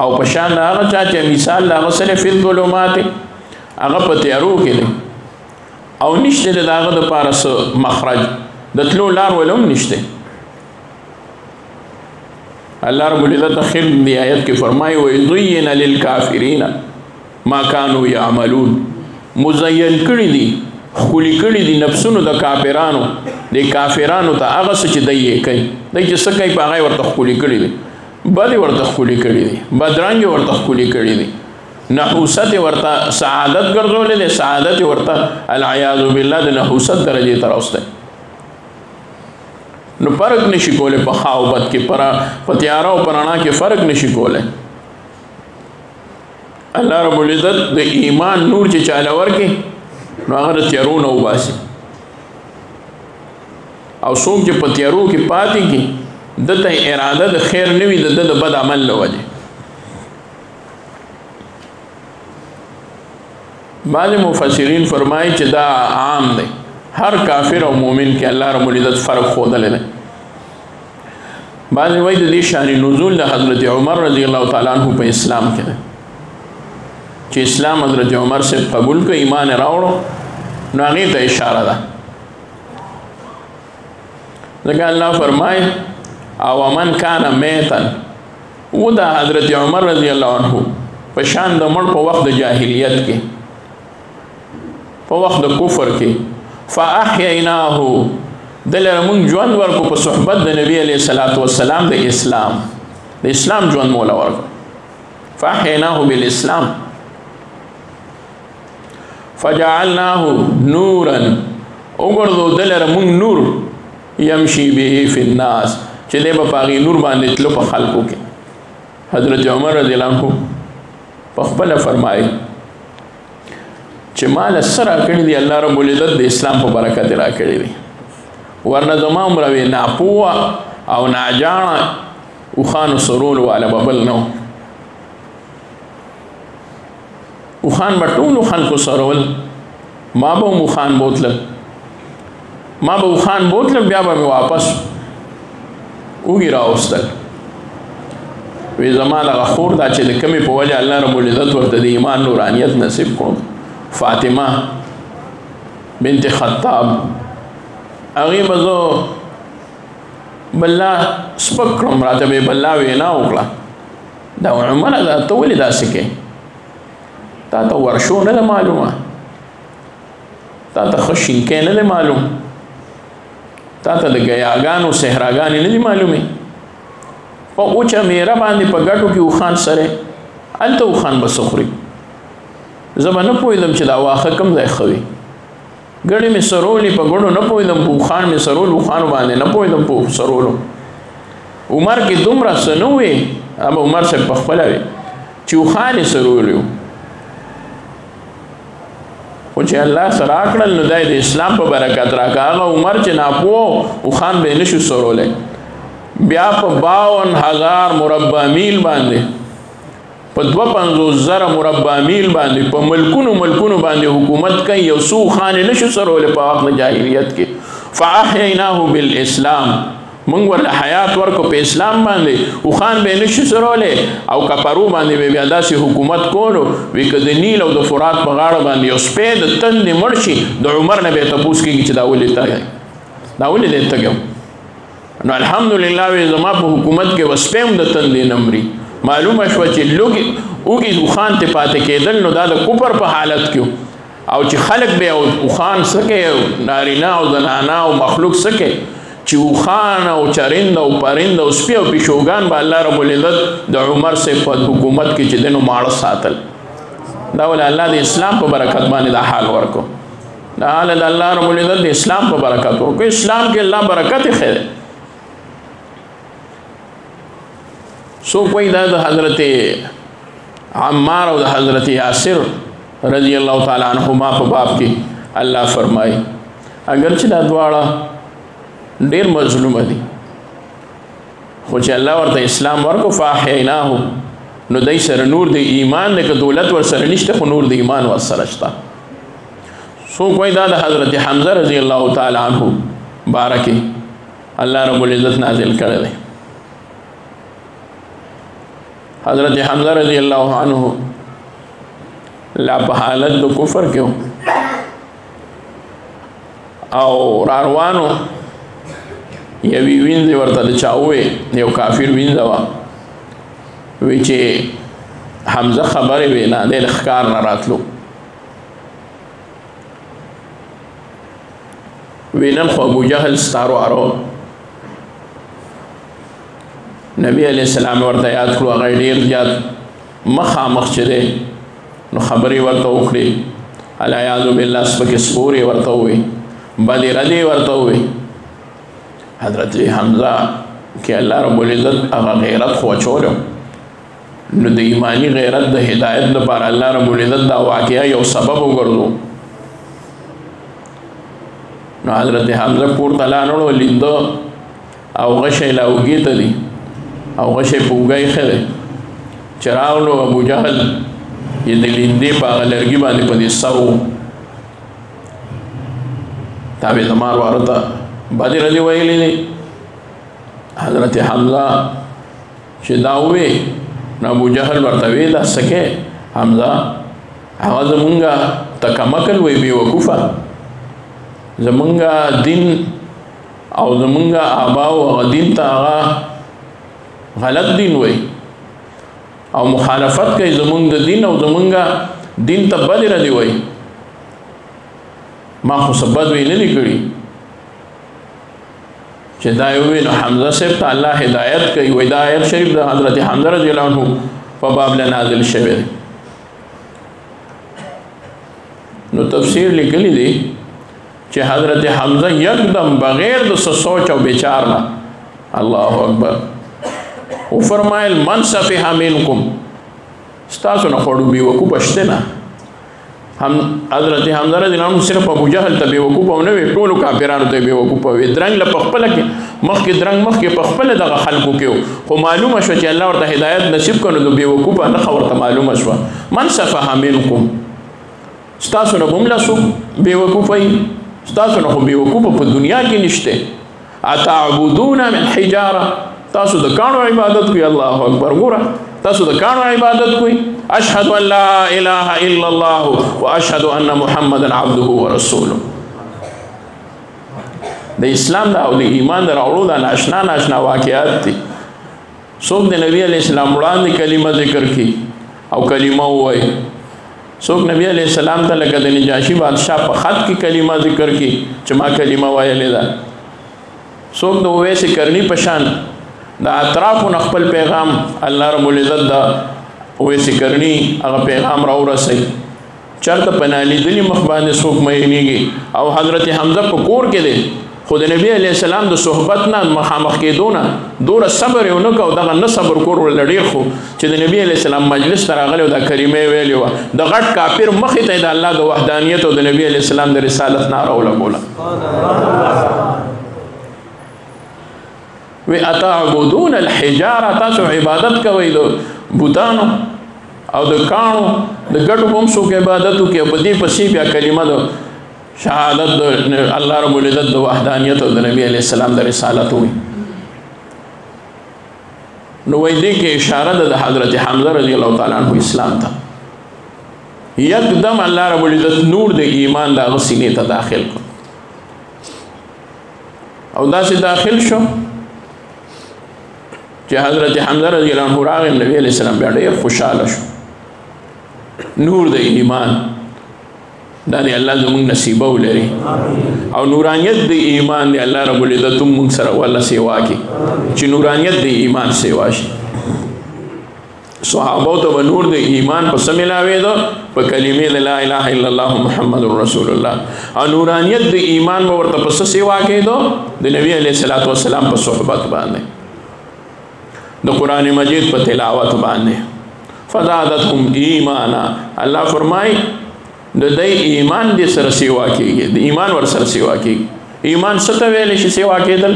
او په شان هغه چا چې مثال هغه سره فی الظلمات هغه په تیارو کې دی او نشته د هغه د پاره مخرج د تلو لار ولوم نشته الله رب العزت اخر دی آیت کې فرمایي وَيُزَيِّنَ لِلْكَافِرِينَ ما كانوا يعملون مزین کړي دي خولي کړي دي نفسونو د کافرانو ته هغه څه چې دی کوي دی چې څه کوي په هغه ورته خولي کړي دي بدې ورته خولي کړي دي بدرنګ ورته خولي کړي دي نحوست ورته سعادت ګرځولې دي سعادت ورته العیاذ بالله د نحوست درجه ته راوسته نو فرق نشي کوله په خاوبت کې په تیارا او پرانا کې فرق نشي کوله الله رب العزت د ایمان نور چې چاله ورکي نو هغه تیارونه وباسي او څوک چې په تیارو کې پاتې کی دته اراده د خیر نه وي د بد عمل لوجه بعض مفسرین فرمایي چې دا عام دی هر کافر او مومن کې الله رب العزت فرق خودل دی بعض وایي د دې شان نزول د حضرت عمر رضی الله تعالی عنہ په اسلام کې دی چې اسلام حضرت عمر سے قبول کو ایمان راوړو نو هغه ته اشاره ده ځکه الله فرمایي او من کان میتا و دا حضرت عمر رضی الله عنہ په شان د مړ په وخت د جاهلیت کې په وخت د کفر کې فاحییناه دلر من ژوند ورکو په صحبت د نبی علیہ الصلوۃ والسلام د اسلام ژوند مولا ورکو فاحییناه بالاسلام فجعلناه نورا وګرځو دلر من نور يمشي به في الناس چې دې په پاغي نور باندې تلو په خلقو کې حضرت عمر رضی الله عنه په خپل فرمایي چې مال سره کړی دی الله رب العزت د اسلام په برکت را کړی دی ورنه زما عمر وی ناپوه او ناجانه او خان سرول والا ببل نو او خان بټول خلکو سرول ما به مو خان بوتل بیا به واپس وګی راوستل وی زما دغه خور دا چې د کمی په وجه الله رب العزت ورته د ایمان نورانیت نصیب کړو فاطمه بنت خطاب هغه بزو بلا سپکرم راته به بلا وینا وکړه دا عمر دا ته ولې داسې کې تا ته ورشو نه معلومه تا ته خشین کې نه معلوم تا ته د غیاګانو صحراګانې نه معلومه په اوچا میرا باندې په ګټو کې وخان سره انته وخان بسخري زمانه پویدم چې دا واخه کم ځای خوي ګړې می سرولې په ګړو نه پویدم په خان می سرول خان باندې نه پویدم په سرولو عمر کې دومره سنوي ابا عمر سے په خپل وي چې خان سرولو او چې الله سره کړل نو د اسلام په برکت راکاغه عمر چې ناپو او خان به نشو سرولې بیا په 52,000 مربع میل باندې په 250,000 مربع میل باندې په ملکونو باندې حکومت کوي یو څو خان نشو سرولې په وخت جاهلیت کې فاحییناه بالاسلام موږ ورله حیات ورکو په اسلام باندې او خان به نشو سرولې او کپرو باندې به بیا داسې حکومت کولو وی که د نیل او د فرات په غاړه باندې یو سپی د تندې مړ شي د عمر نه به تپوس کېږي چې دا ولې دی تږی نو الحمدلله وی زما په حکومت کې وسپیم د تندې نه مري معلومه شوه چې اوږي اوښان ته پاتې کېدل نو دا د کفر په حالت کې او چې خلک به اوښان څه کوي نارینه او زنانه او مخلوق څه کوي چې اوښان او چرند او پرند او سپي او پیشوګان به الله رب العزت د عمر صاحب په حکومت کې چې دی نو ماړه ساتل دا ولې الله د اسلام په برکت باندې دا حال ورکو دا حال د الله رب العزت د اسلام په برکت ورکو اسلام کې الله برکت خیر سو کوئی دا د حضرت عمار او د حضرت یاسر رضی الله تعالی عنہما په باب کې الله فرمایي اگر چې دا دواړه ډیر مظلوم دي خو چې الله ورته اسلام ورکو فاحیناه نو دای سره نور د ایمان نه که دولت ور سره نشته خو نور د ایمان ور سره شته سو کوئی دا د حضرت حمزه رضی الله تعالی عنہ بارکه الله رب العزت نازل کړی دی حضرت حمزه رضی الله عنہ لا په حالت د کفر کې او روانو یوی وینځ ورته د چاوي یو کافر وینځ وا وی چې حمزه خبره وینا د ښکار نه راتلو وینن خو ابو جهل ستارو ارو نبی علیہ السلام ورته یاد کړو هغه ډیر زیات مخامخ چره نو خبرې ورته وکړي الیاذ بالله سپک سپوري ورته وي بدی ردی ورته وي حضرت حمزه کې الله رب العزت هغه غیرت خو چولو نو د ایمانی غیرت د هدایت لپاره الله رب العزت دا واقعیا یو سبب وګرځو نو حضرت حمزه پورته لاړو لیند او غشې لاوګی ته دي او غشې پوګای خله چراغلو ابو جهل یې د لیندې په لرګي باندې په دې سرو تابع زمار ورته باندې رضی ویلې دي حضرت حمزه چې دا وې نو ابو جهل ورته وی دا سکه حمزه هغه زمونږه تکمکل وی بي وقوفه زمونږه دین او زمونږه آبا او دین ته هغه غلط دین وی او مخالفت کوي زمونږ د دین او زمونږه دین ته بد ردی وی ما خو سبد وی نه کړی چې دا وی نو حمزه صاحب ته الله هدایت کوي وی دا آیت شریف د حضرت حمزه رضی الله عنه په باب له نازل شوی نو تفسیر لیکلی دی چې حضرت حمزه یکدم بغیر د سوچ او بیچار نه الله اکبر او فرمایل من صفح منکم ستاسو نه خړو بي وقوف شته نه هم حضرت حمزه رضی الله عنه صرف ابو جهل ته بي وقوف نه وي ټول کافرانو ته بي وقوف وي درنګ له پخپل کې مخکې درنګ مخکې پخپل دغه خلقو کې خو معلومه شو چې الله ورته هدایت نصیب کړو نو بي وقوف نه خبرته معلومه شو من صفح منکم ستاسو نه هم لاسو بي وقوف وي ستاسو نه بي وقوف په دنیا کې نشته اتعبدون من حجاره تاسو د کانو عبادت کوي الله اکبر ګوره تاسو د کانو عبادت کوي اشهد ان لا اله الا الله واشهد ان محمدا عبده ورسوله د اسلام دا او د ایمان دا راوړو دا ناشنا واقعات دي څوک د نبی علی السلام وړاندې کلمه ذکر کی او کلمه وای څوک نبی علی السلام ته لکه د نجاشی بادشاہ په خط کې کلمه ذکر کی چې ما کلمه وایلې ده څوک د ویسې کرنی پشان دا اطراف خپل پیغام الله رب العزت دا ویسې کرنی هغه پیغام راو رسي چرته پنالي دلی مخ باندې څوک مېنیږي او حضرت حمزه په کور کې دی خود نبی علیہ السلام د صحبت نه مخامخ کېدونه دوره صبر یو نه کو دغه نه صبر کول لړیر خو چې د نبی علیہ السلام مجلس ته راغلی دا کلمې ویلې و د غټ کافر مخې ته د الله د وحدانیت او د نبی علیہ السلام د رسالت ناره ولګوله وی اتعبدون الحجاره تاسو عبادت کوئ د بوتانو او د کانو د ګټو هم څوک عبادت وکړي په دې پسې بیا کلمه د شهادت د الله رب العزت د وحدانیت او د نبی علیه السلام د رسالت وي. نو وایي دې کې اشاره ده د حضرت حمزه رضی الله تعالی عنہ اسلام ته. یکدم الله رب العزت نور د ایمان د هغه سینې ته داخل کړ او داسې داخل شو چې حضرت حمزه رضی الله عنه راغی، نبی علیہ السلام بیا ډېر خوشحاله شو. نور د ایمان دا دی الله زموږ نصیبه ولري او نورانیت د ایمان دی الله رب العزت موږ سره والله سیوا کړي چې نورانیت د ایمان سیوا شي. صحابو ته به نور د ایمان په څه ملاوېده؟ په کلمې د لا اله الا الله محمد رسول الله. او نورانیت د ایمان به ورته په څه سیوا کېدو؟ د نبی علیه الصلاۃ والسلام په صحبت باندې، د قرآن مجید په تلاوت باندې. فزادتهم ایمانا، الله فرمای د دې ایمان دې سره سیوا کېږي، د ایمان ور سره سیوا کېږي. ایمان څه ته ویل شي سیوا کېدل؟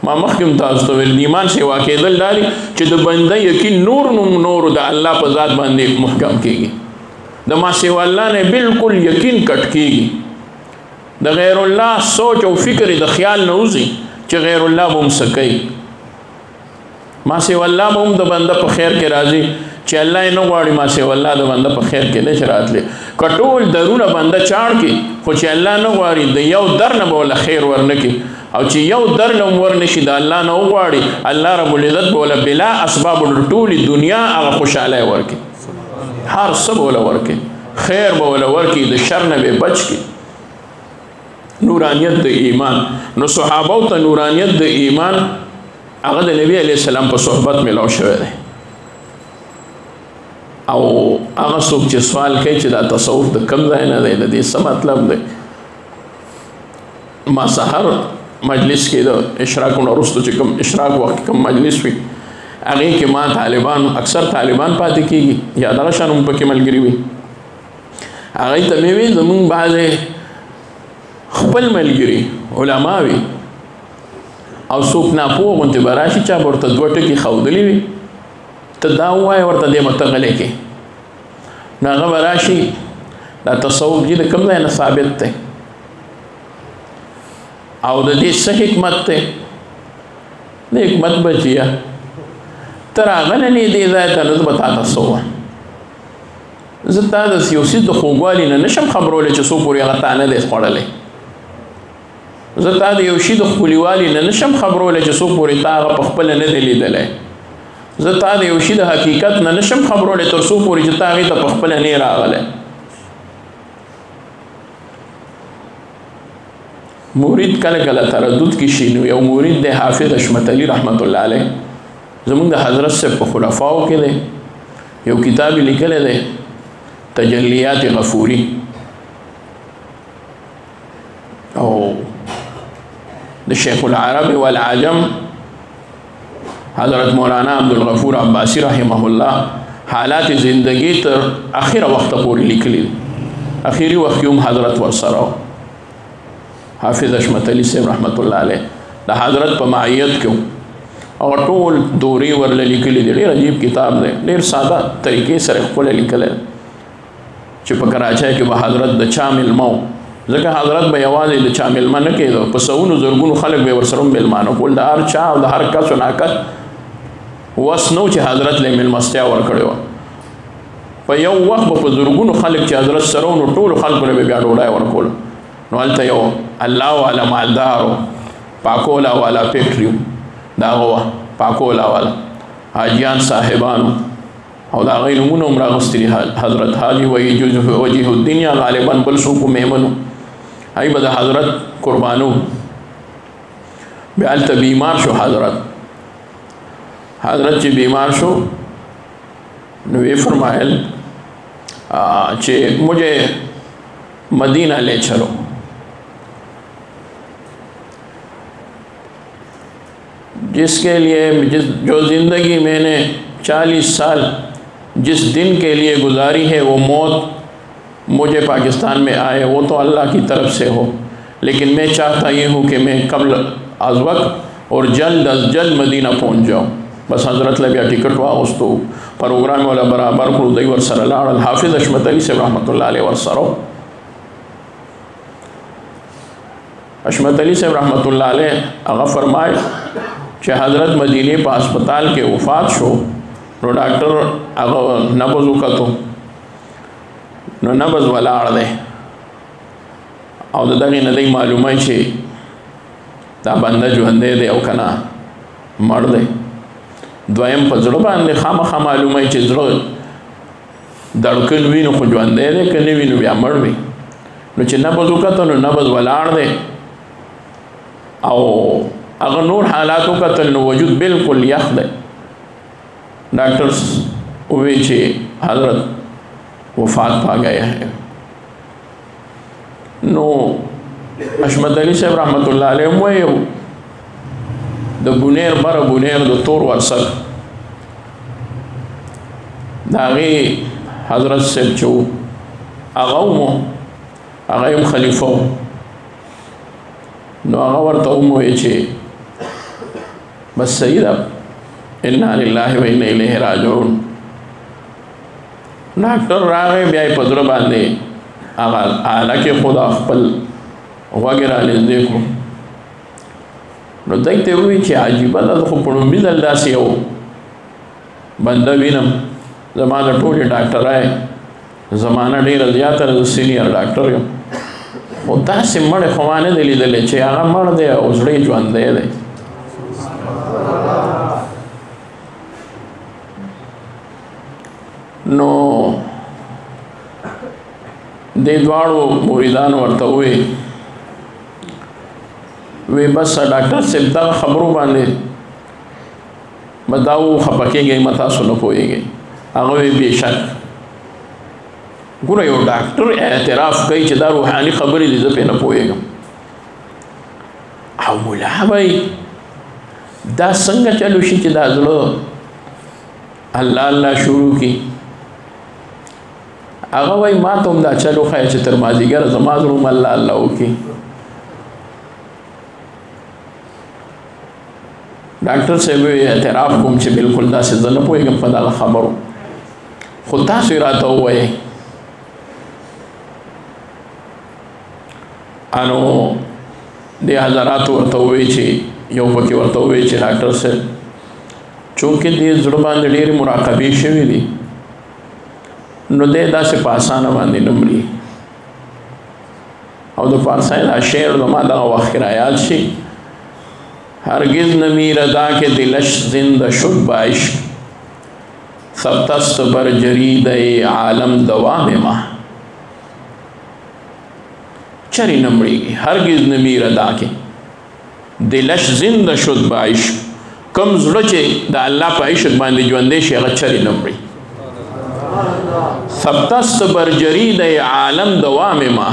ما مخکې تاسو ته ویل ایمان سیوا کېدل دا دی چې د بنده یقین نور د الله په ذات باندې محکم کېږي، د ما سوا الله نه بالکل یقین کټ کېږي، د غیر الله سوچ او فکر د خیال نه وځي چې غیر الله به هم څه کوي. ما سوا الله به هم د بنده په خیر کې راځي چې الله یې نه غواړي، ما سوا الله د بنده په خیر کې نشي راتلی. که ټول درونه بنده چاړ کړي خو چې الله نه غواړي د یو در نه به وله خیر ورنه کړي، او چې یو در نه ورنشي د الله نه وغواړي الله رب العزت به وله بلا اسباب ټولې دنیا هغه خوشحالی ورکړي، هر څه به وله ورکړي، خیر به وله ورکړي، د شر نه به بچ کړي. نورانیت د ایمان. نو صحابو ته نورانیت د ایمان هغه د نبی علیه السلام په صحبت ملاو شوی دی. او هغه څوک چې سوال کوي چې دا تصوف د کوم ځای نه دی، د دې څه مطلب دی؟ ما سحر مجلس کې د اشراقونو وروسته چې کوم اشراق وخت کوم مجلس وي هغې کې ما طالبان اکثر طالبان پاتې کېږي یا دغه شان هم پکې ملګري وي. هغې ته مې وي زمونږ بعضې خپل ملګري علما وي او څوک ناپوه غوندې به راشي چا به ورته دوه ټکي ښودلي وي، ته دا ووایه ورته دې متغلې کې، نو هغه به راشي دا تصوف چې د کوم ځای نه ثابت دی او د دې څه حکمت دی؟ د حکمت بچیه ته راغلی دې ځای ته نو زه به تا ته څه ووایم؟ زه تا د یو څیز د خوږوالي نه نشم خبرولی چې څو پورې هغه تا نه دی خوړلی، زه تا د یو شي د ښکلیوالي نه نشم خبرولی چې څو پورې تا هغه په خپله نه دی لیدلی، زه تا د یو شي د حقیقت نه نشم خبرولی تر څو پورې چې تا هغې ته په خپله نه راغلی. مرید کله کله تردد کې شي. نو یو مرید دی حافظ حشمت علي رحمت الله علیه زمونږ د حضرت صاحب په خلفاو کې دی، یو کتاب یې لیکلی دی تجلیات غفوري، او د شیخ العرب والعجم حضرت مولانا عبدالغفور عباسی رحمه الله حالات زندگی تر اخیره وخت پورې لیکلي، اخیری وخت هم حضرت ورسره حافظ حشمت علي صاحب رحمت الله علیه د حضرت په معیت کې او ټول دورې ورله لیکلي دي. ډېر عجیب کتاب دی، ډېر ساده طریقې سره ښکلی لیکلی چې په کراچۍ کې به حضرت د چا میلمه و، ځکه حضرت به یوازې د چا میلمه نه کېدو، په سوونو زرګونو خلک به ورسره میلمانه کول، د هر چا او د هر کس و ناکس وس نو چې حضرت له میلمستیا ورکړې وه. په یو وخت به په زرګونو خلک چې حضرت سره و نو ټولو خلکو نه به بیا ډوډۍ ورکول. نو هلته یو الله والا مالدار و، پاکولا والا فیکټري د هغه وه، پاکولا والا حاجیان صاحبانو او د هغوی نومونه هم راغوستي دي. حضرت حاجي وجیه الدین یا غالبا بل څوک میمنو، هغوی به د حضرت قربانو. بیا هلته بیمار شو حضرت چې بیمار شو نو وی فرمایل چې مجھے مدینہ لے چلو. جس کے لیے جو زندگی میں نے 40 سال جس دن کے لیے گزاری ہے وہ موت مجھے پاکستان میں آئے وہ تو اللہ کی طرف سے ہو، لیکن میں چاہتا یہ ہوں کہ میں قبل از وقت اور جلد از جلد مدینہ پہنچ جاؤں. بس حضرت له بیا ټکټ واغوستو، پروګرام ولا برابر کړو دوی ورسره لاړل. حافظ حشمت علي صاحب رحمت الله علیه ورسره. حشمت علي صاحب رحمت الله علیه هغه فرمایي چې حضرت مدینه په هسپتال کې وفات شو نو ډاکټر هغه نبض وکړو نو نبض ولاړ دی او دغه نه دی معلومه چې دا بنده ژوندی دی او کنه مړ دی. دویم په زړه باندې خامخا معلومه چې زړه دړکن وي نو خو ژوندی دی که نه وي نو بیا مړ وي. نو چې نبض وکړو نو نبض ولاړ دی او اگر نور حالات وکتل نو وجود بالکل یخ دی. ڈاکٹرز ہوئے چھے حضرت وفات پا گئے ہیں. نو حشمت علی صاحب رحمت اللہ علیہ موئے دا بونیر بر بونیر دا تور ورسک داغی حضرت صاحب چو اغایم خلیفو نو اغا ورطا موئے چھے بس سید اب انا للہ و انا الیہ راجعون. ڈاکٹر راغے بیائی پدر باندے آغا آلہ کے خدا خپل وغیرہ نزدے کو نو دیکھتے ہوئی چھے عجیبہ دا خو پڑھنبی دلدہ سی ہو بندہ وینم زمانہ ٹولی ڈاکٹر آئے زمانہ دیر زیادہ سینئر ڈاکٹر یو خدا سے مڑے خوانے دلی دلے چھے آغا مڑ دے اسڑے جوان دے دے. نو دے دوارو موریدان ورطا ہوئے وی بس ڈاکٹر سے دا خبرو باندے بداو خپکے گئی متا سنو پوئے گئی اگوی بے شک گورا یو ڈاکٹر اعتراف کئی چھ دا روحانی خبری دی زپے نہ پوئے گا او مولا بھائی دا سنگا چلو شی چھ دا زلو اللہ اللہ شروع کی آغا وی ما تم دا چلو خواہ چھ ترمازی گر زماز روم اللہ اللہ کی. ڈاکٹر سے بھی اعتراف کم چھ بالکل دا سے ظلم ہوئے گم پدا خبرو خود تا سویراتا ہوئے آنو دے حضرات ورطا ہوئے چھ یو پکی ورطا ہوئے چھ ڈاکٹر سے چونکہ دے زربان دے دیر مراقبی شوی دی نو دے دا سے پاسانا باندی نمری او دو پاسائی دا شیر دو ما دا وخیر آیات شی ہرگز نمیر ادا کے دلش زندہ شد بائشق سبتست بر جرید عالم دوام ما چری نمری گی ہرگز نمیر ادا کے دلش زندہ شد بائشق کم زڑچے دا اللہ پا عشق باندی جو اندیش اگر چری نمری سبتست بر جرید عالم دوام ما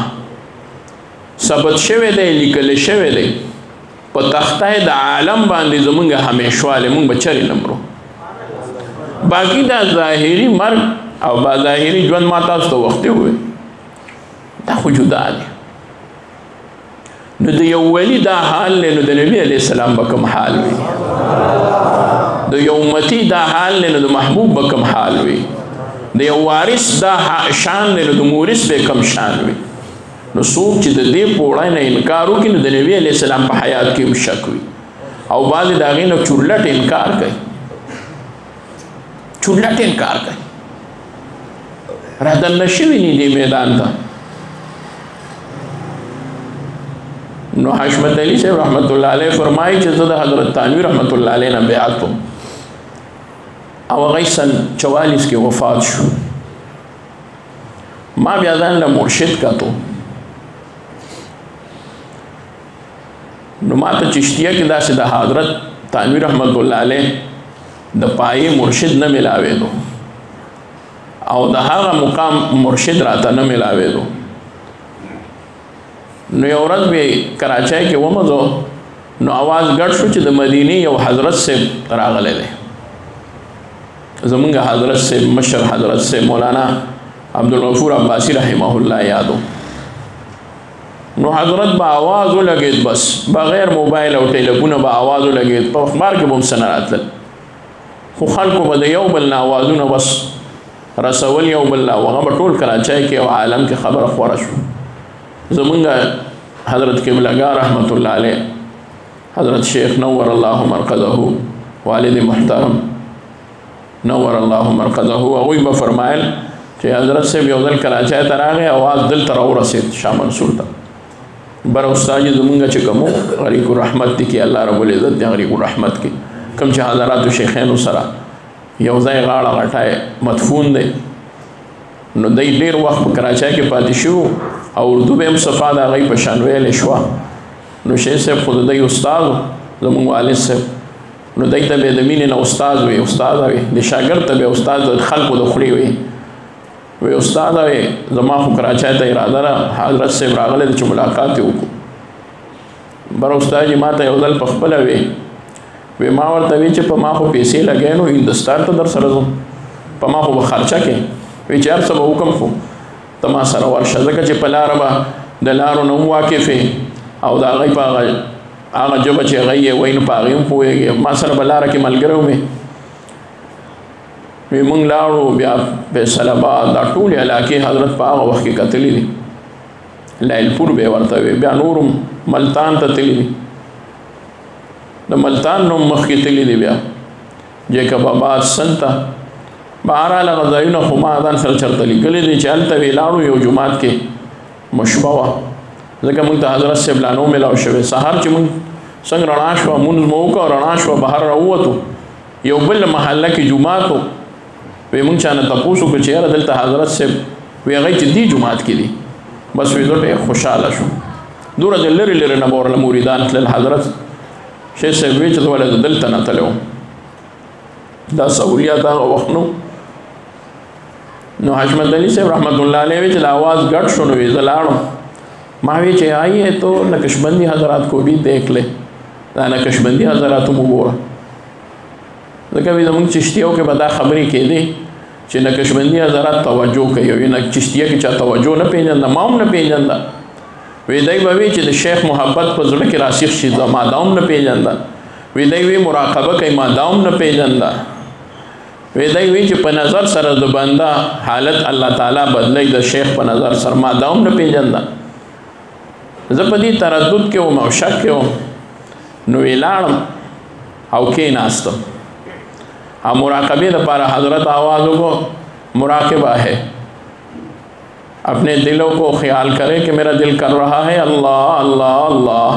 ثبت شوے دے لکل شوے دے پا تختہ دا عالم باندی زمانگا ہمیشوالے مونگ بچری نمرو. باقی دا ظاہری مرگ او با ظاہری جوان ماتاس تو وقتی ہوئے دا خو جدا دی نو دا یو ولی دا حال لے نو دا نبی علیہ السلام بکم حال وی دا یو امتی دا حال لے نو دا محبوب بکم حال وی دا یو وارث دا شان لے نو دا مورث بے کم شان وی. نو سوک چی دا دے پوڑای نا انکارو کی نو دا نبی علیہ السلام پا حیات کی مشک وی او بعضی داغی نو چولٹ انکار کئی چولٹ انکار کئی رہدن نشوی نی دی میدان تا. نو حشمت علی صاحب رحمت اللہ علیہ فرمائی چیز دا حضرت تانوی رحمت اللہ علیہ نا بیعاتو او غی سن 44 کے وفات شو. ما بیادان لمرشد کا تو نو ما تا چشتیہ کی دا سے دا حضرت تانوی رحمت اللہ علیہ دا پائی مرشد نہ ملاوے دو او دا ہاگا مقام مرشد راتا نہ ملاوے دو. نو یورت بھی کراچائی کے ومدو نو آواز گڑ شو چی دا مدینی یو حضرت سے راغلے دے زمانگا حضرت سے مشر حضرت سے مولانا عبدالغفور عباسی رحمہ اللہ یادو. نو حضرت با آوازو لگید بس بغیر موبائل او ٹیلیفون با آوازو لگید پا اخبار کے بم سنرات لگ خو خلکو به د یو بل نه اوازونه بس رسول یو بل له هغه به ټول کراچۍ کې او عالم کې خبره خوره شو. زمونږ حضرت قبلګاه رحمت الله علیه حضرت شیخ نور الله مرقده والد محترم نور الله مرقده هغوی به فرمایل چې حضرت صاحب یو ځل کراچۍ ته راغی اواز دلته راورسېد شاه منصور ته بره استاد یې زمونږ چې کوم غریق الرحمت دي کې الله رب العزت دی غریق الرحمت کې کوم چې حضراتو شیخینو سره یو ځای غاړه غټای مدفون دی نو دی ډېر وخت په کراچۍ کې پاتې شو او اردو به هم صفا د هغوی په شان ویلې شوه. نو شیخ صاحب خو د دی استاد زمونږ والد صاحب نو دی ته به د مینې نه استاد وي استاد وي د شاګرد ته به استاد د خلکو د خولې وي استاد وي زما خو کراچۍ ته اراده ده حضرت صاحب راغلی دی چې ملاقات یې وکړو. بر استاد یې ما ته یو ځل په خپله وی ما ورته وی چې په ما خو پیسې لګی نو هندوستان ته در سره ځم په ما خو به خرچه کې وی چې هر څه به وکړم خو ته ما سره ورشه ځکه چې په لاره به د لارو نه هم واقف او د هغوی په هغه ژبه چې هغوی یې وایي نو په هغې هم پوهېږي ما سره به لاره کې ملګری ومې وی موږ لاړو بیا فیصل آباد دا ټولې علاقې حضرت په هغه وخت کې کتلي دي لیلپور به یې ورته وی بیا نور ملتان ته تللي دي د ملتان نوم مخکې تللي دي بیا جیکب آباد سند ته بهرحال هغه ځایونه خو ما ځان سره چېرته لیکلي دي چې هلته وی لاړو یو جومات کې مشبه وه ځکه موږ ته حضرت صاحب لا نه میلاو شوی سهار چې موږ څنګه رڼا شوه مونځ مو وکړو رڼا شوه بهر راووتو یو بل محله کې جومات و وی موږ چا نه تپوس وکړو چې یاره دلته حضرت صاحب وی هغوی چې دې جومات کې دي بس وی زه ډېر خوشحاله شوم دومره د لرې لرې نه به ورله مریدان تلل حضرت شیخ صاحب وی چې زه ولې دلته نه تللی وم دا سهولیات هغه وخت نو حشمت علی صاحب رحمت الله علیه وی چې د آواز ګډ شو نو وی زه لاړم ما وی چې آئیے تو نقشبندی حضرات کو بھی دیکھ لے دا نقشبندی حضراتو مو ګوره ځکه وی زموږ چشتیو کې به دا خبرې کېدې چې نقشبندي حضرات توجه کوي او نه چشتیه کې چا توجه نه پېژنده ما هم نه پېژنده وی دی به وی چې د شیخ محبت په زړه کې راسخ شي ما دا هم نه پېژنده وی دی وی مراقبه کوي ما دا هم نه پېژنده وی دی وی چې په نظر سره د بنده حالت الله تعالی بدلی د شیخ په نظر سره ما دا هم نه پېژنده زه په دې تردد کې وم او شک کې وم نو وی لاړم او کېناستم او مراقبے دپاره حضرت آواز کو مراقبہ ہے اپنے دلوں کو خیال کرے کہ میرا دل کر رہا ہے اللہ اللہ اللہ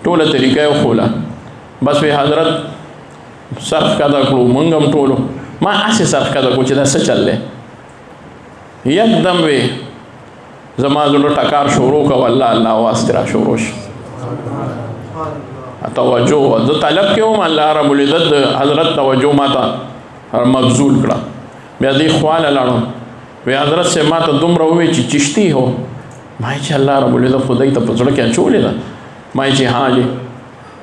ټوله طریقه خوله بس وی حضرت سرخ کده کړو مونږ هم ټولو ما هسې سرخ کده کړو چې دا څه چل دی یکدم وی زما زړه ټکار شروع کو الله الله آواز ترا شروع شو توجه زه طلب کې وم الله رب العزت حضرت توجه ما ته مبذول کړه بیا دې خواله لاړم وی حضرت سے ما ته دومره ووی چې چشتی ہو ما چې الله رب العزت خدای ته په زړه کې اچولې ده ما چې ہاں جی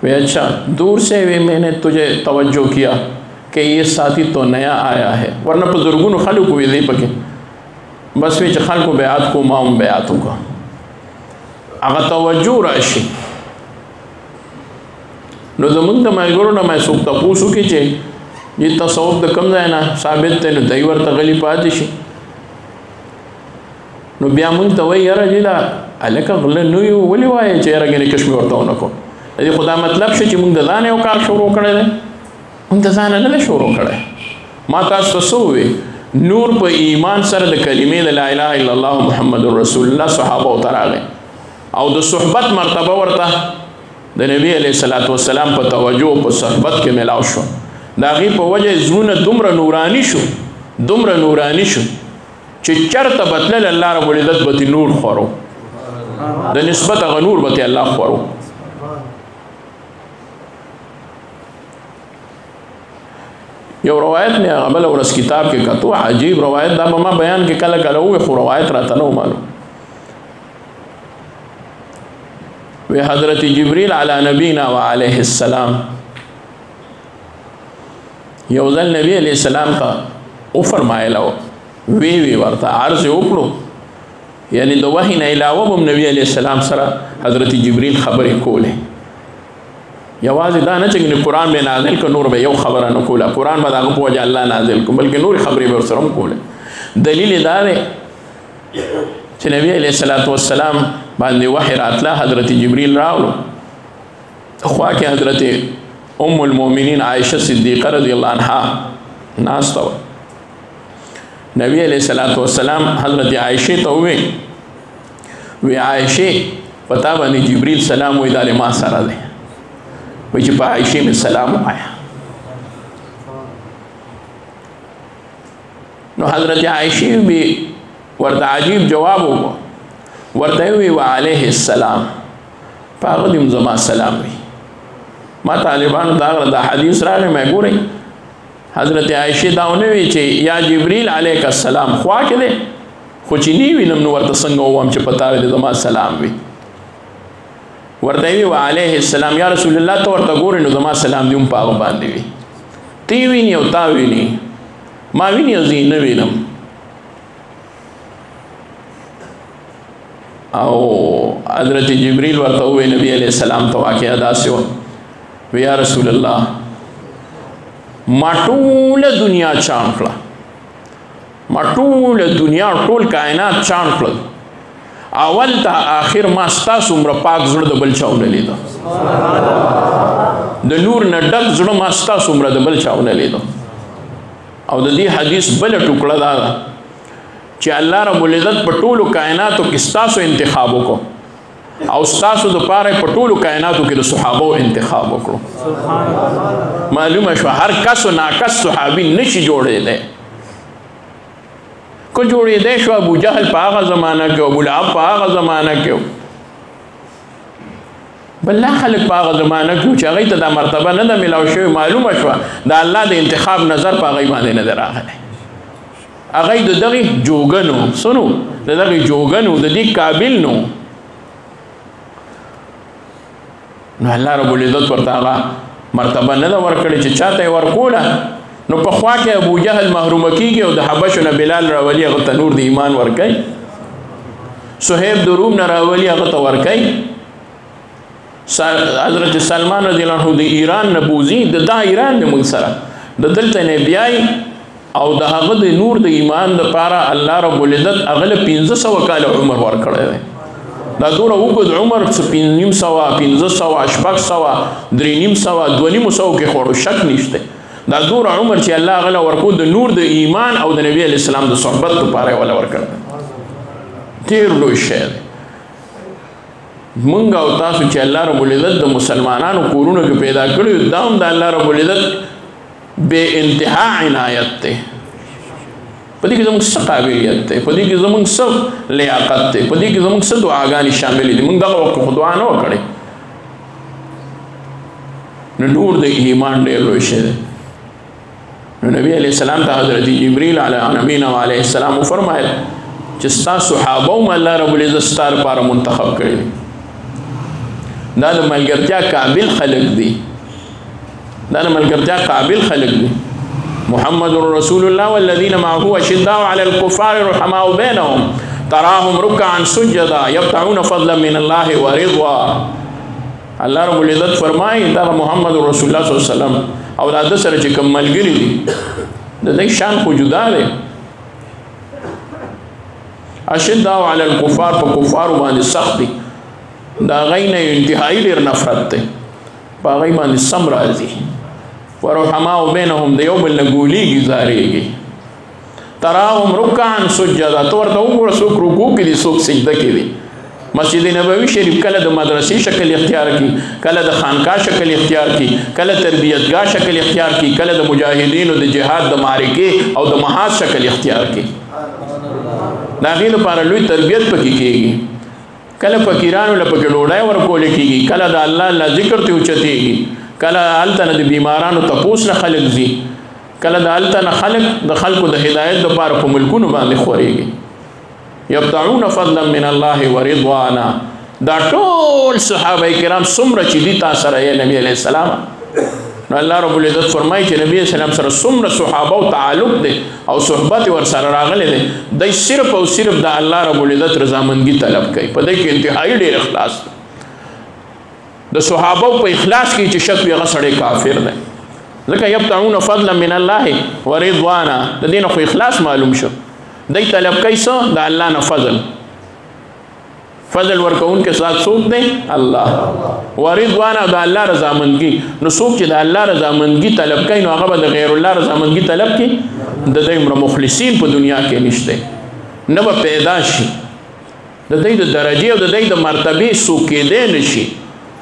وی اچھا دور سے وی میں نے تجھے توجہ کیا کہ یہ ساتھی تو نیا آیا ہے ورنہ په زرګونو خلکو وی دی پکې بس وی چې خلکو بیعت کو ما هم بیعت وکړه هغه توجه راشي نو زمونږ د ملګرو نه مې څوک تپوس وکړي چې دې تصوف د کوم ځای نه ثابت دی نو دی ورته غلي پاتې شي نو بیا مونږ ته وایي یاره چې دا هلکه غله نه یو ولې وایې چې یاره ګنې کش مې ورته ونه کړو د دې خو دا مطلب شو چې مونږ د ځانه یو کار شروع کړی دی مونږ د ځانه نه دی شروع کړی ما تاسو ته څه ووی نور په ایمان سره د کلمې د لا اله الا الله محمد رسول الله صحابه ورته راغی او د صحبت مرتبه ورته د نبی علیه الصلاۃ والسلام په توجه او په صحبت کې ملاو شو د هغې په وجه زړونه دومره نوراني شو چې چرته به تلل الله رب العزت به ترې نور خورو د نسبت هغه نور به ترې الله خورو یو روایت مې هغه بله ورځ کتاب کې کتو عجیب روایت دا به ما بیان کې کله کله ووایي خو روایت راته نه و معلوم وی حضرت جبریل علی نبینا و علیہ السلام یو ځل نبی علیہ السلام ته او فرمایله وی ورته عرض وکړو یعنی د وحی نه علاوه هم نبی علیہ السلام سره حضرت جبریل خبرې کولې یوازې دا نه چې قرآن به نازل که نور به یو خبره نه کوله قرآن به د هغه په وجه الله نازل کو بلکې نورې خبرې به ورسره هم کوله دلیل یې دا دی چې نبی علیه الصلاة والسلام باندې وحی راتله حضرت جبریل راغلو خوا کې حضرت ام المؤمنین عائشه صدیقه رضی الله عنها ناسته وه نبی علیه الصلاة والسلام حضرت عائشه ته وی عائشه پتا باندې جبریل سلام وی دا ما سره دی وی چې په عائشه مې سلام وایه نو حضرت عائشه بی ورته عجیب جواب وکړو ورته وی وعلیه السلام په هغه دې هم زما سلام وي ما طالبانو دا حدیث راغی مې ګورئ حضرت عائشه دا ونه وی چې یا جبریل علیک السلام خوا کې دی خو چې نی وینم نو ورته څنګه ووایم چې پتا دې زما سلام وي ورته وی وعلیه السلام یا رسول الله ته ورته ګورئ نو زما سلام دې هم په هغه باندې وي تی ویني او تا ویني ما ویني او زه نه وینم او حضرت جبریل ورته وی نبی علیہ السلام ته واقعا داسې وه وی یا رسول الله ما ټوله دنیا چاڼ کړه ما ټوله دنیا ټول کائنات چاڼ کړل اول ته آخر ما ستاسو عمره پاک زړه د بل چا ونه لیده د نور نه ډک زړه ما ستاسو عمره د بل چا ونه لیده او د دې حدیث بله ټوکړه دا ده چې الله رب العزت په ټولو کائناتو کې ستاسو انتخاب وکړو او ستاسو دپاره په ټولو کائناتو کې د صحابو انتخاب وکړو معلومه شوه هر کس و ناکس صحابي نشي جوړېدی که جوړېدی شو ابو جهل په هغه زمانه کې ابو لهب په هغه زمانه کې بل لا خلک په هغه زمانه کې چې هغوی ته دا مرتبه نه ده میلاو شوې معلومه شوه د الله د انتخاب نظر په هغوی باندې نه دی راغلی هغوی د دغې جوګنو څه نو د دغې جوګنو د دې قابل نو نو الله رب العزت ورته هغه مرتبه نه ده ورکړې چې چاته یې ورکوله نو په خوا کې ابو جهل محرومه کېږي او د حبشو نه بلال راولي هغه ته نور د ایمان ورکوي صهیب د روم نه راولي هغه ته ورکوي حضرت سلمان رضی الله عنه د ایران نه بوځي د دا ایران د موږ سره د دلته نه بیایي او د هغه د نور د ایمان دپاره الله رب العزت هغه له 1500 کاله عمر ورکړی دی دا دومره اوږد عمر څه 500 500 300 200 کې خوړو شک نشته دا دومره عمر چې الله هغه له ورکو د نور د ایمان او د نبی علیه السلام د صحبت دپاره یې وله ورکړی ډېر لوی شی دی مونږ او تاسو چې الله رب العزت د مسلمانانو کورونو کې پیدا کړي دا هم د الله رب العزت بے انتہا عنایت تے پدې کې زموږ څه قابلیت دی پدې کې زموږ څه لیاقت دی پدې کې زموږ څه دعاګانې شاملې دي موږ دغه وخت خو دعا نه وکړې نو نور د ایمان ډېر لوی شی دی نو نبی علیه السلام ته حضرت جبریل علیه نبینا علیه السلام وفرمایل چې ستا صحابه هم الله رب العزت ستا لپاره منتخب کړي دي دا د ملګرتیا قابل خلق دي دا د ملګرتیا قابل خلق دي محمد رسول الله والذين معه أشداء على الكفار رحماء بينهم تراهم ركعا سجدا يبتغون فضلا من الله ورضوانه الله رب العزت فرمایي دا محمد رسول الله صلی الله علیه وسلم او دا د سره چې کوم ملګري دي د دې شان خو جدا دی اشداء على الكفار په کفار باندې سخت دي دا غي نه انتهایی ډیر نفرت دی په غي باندې سم راځي ورحماء بینهم د یو بل نه ګولیږي زارېږي تراهم رکعا سجدا تو ورته وګوره څوک رکوع کې دي څوک سجده کې دي مسجد نبوي شریف کله د مدرسې شکل اختیار کی کله د خانقاه شکل اختیار کی کله تربیتګاه شکل اختیار کی کله د مجاهدینو د جهاد د معرکې او د محاذ شکل اختیار کی دا غي لپاره لوی تربیت پکې کېږي کله فقیرانو له پکې ډوډۍ ورکول کېږي کله د الله ذکر ته اوچتېږي کله هلته نه د بیمارانو تپوس نه خلک ځي کله د هلته نه خلک د خلکو د هدایت دپاره په ملکونو باندې خورېږي یبتغون فضلا من الله ورضوانا دا ټول صحابه کرام څومره چې دي تا سره یې نبي علیه السلام نو الله رب العزت فرمایي چې نبی اسلام سره څومره صحابه او تعلق دی او صحبت ورسره راغلی دی دی صرف او صرف د الله رب العزت رضامندګي طلب کوي په دې کې انتهایی ډېر اخلاص د صحابه په اخلاص کې چې شک وي هغه سړی کافر دی ځکه یبتغون فضلا من الله ورضوانا د دین خو اخلاص معلوم شو دی طلب کوي څه د الله نه فضل ورکون کے ساتھ څوک دی الله ورضوانا د الله رضامندګي نو څوک چې د الله رضامندګي طلب کوي نو هغه به د غیر الله رضامندګي طلب کوي د دې عمر مخلصین په دنیا کې نشته نه به پیدا شي د دې د درجه او د دې د مرتبه څوک کې نشي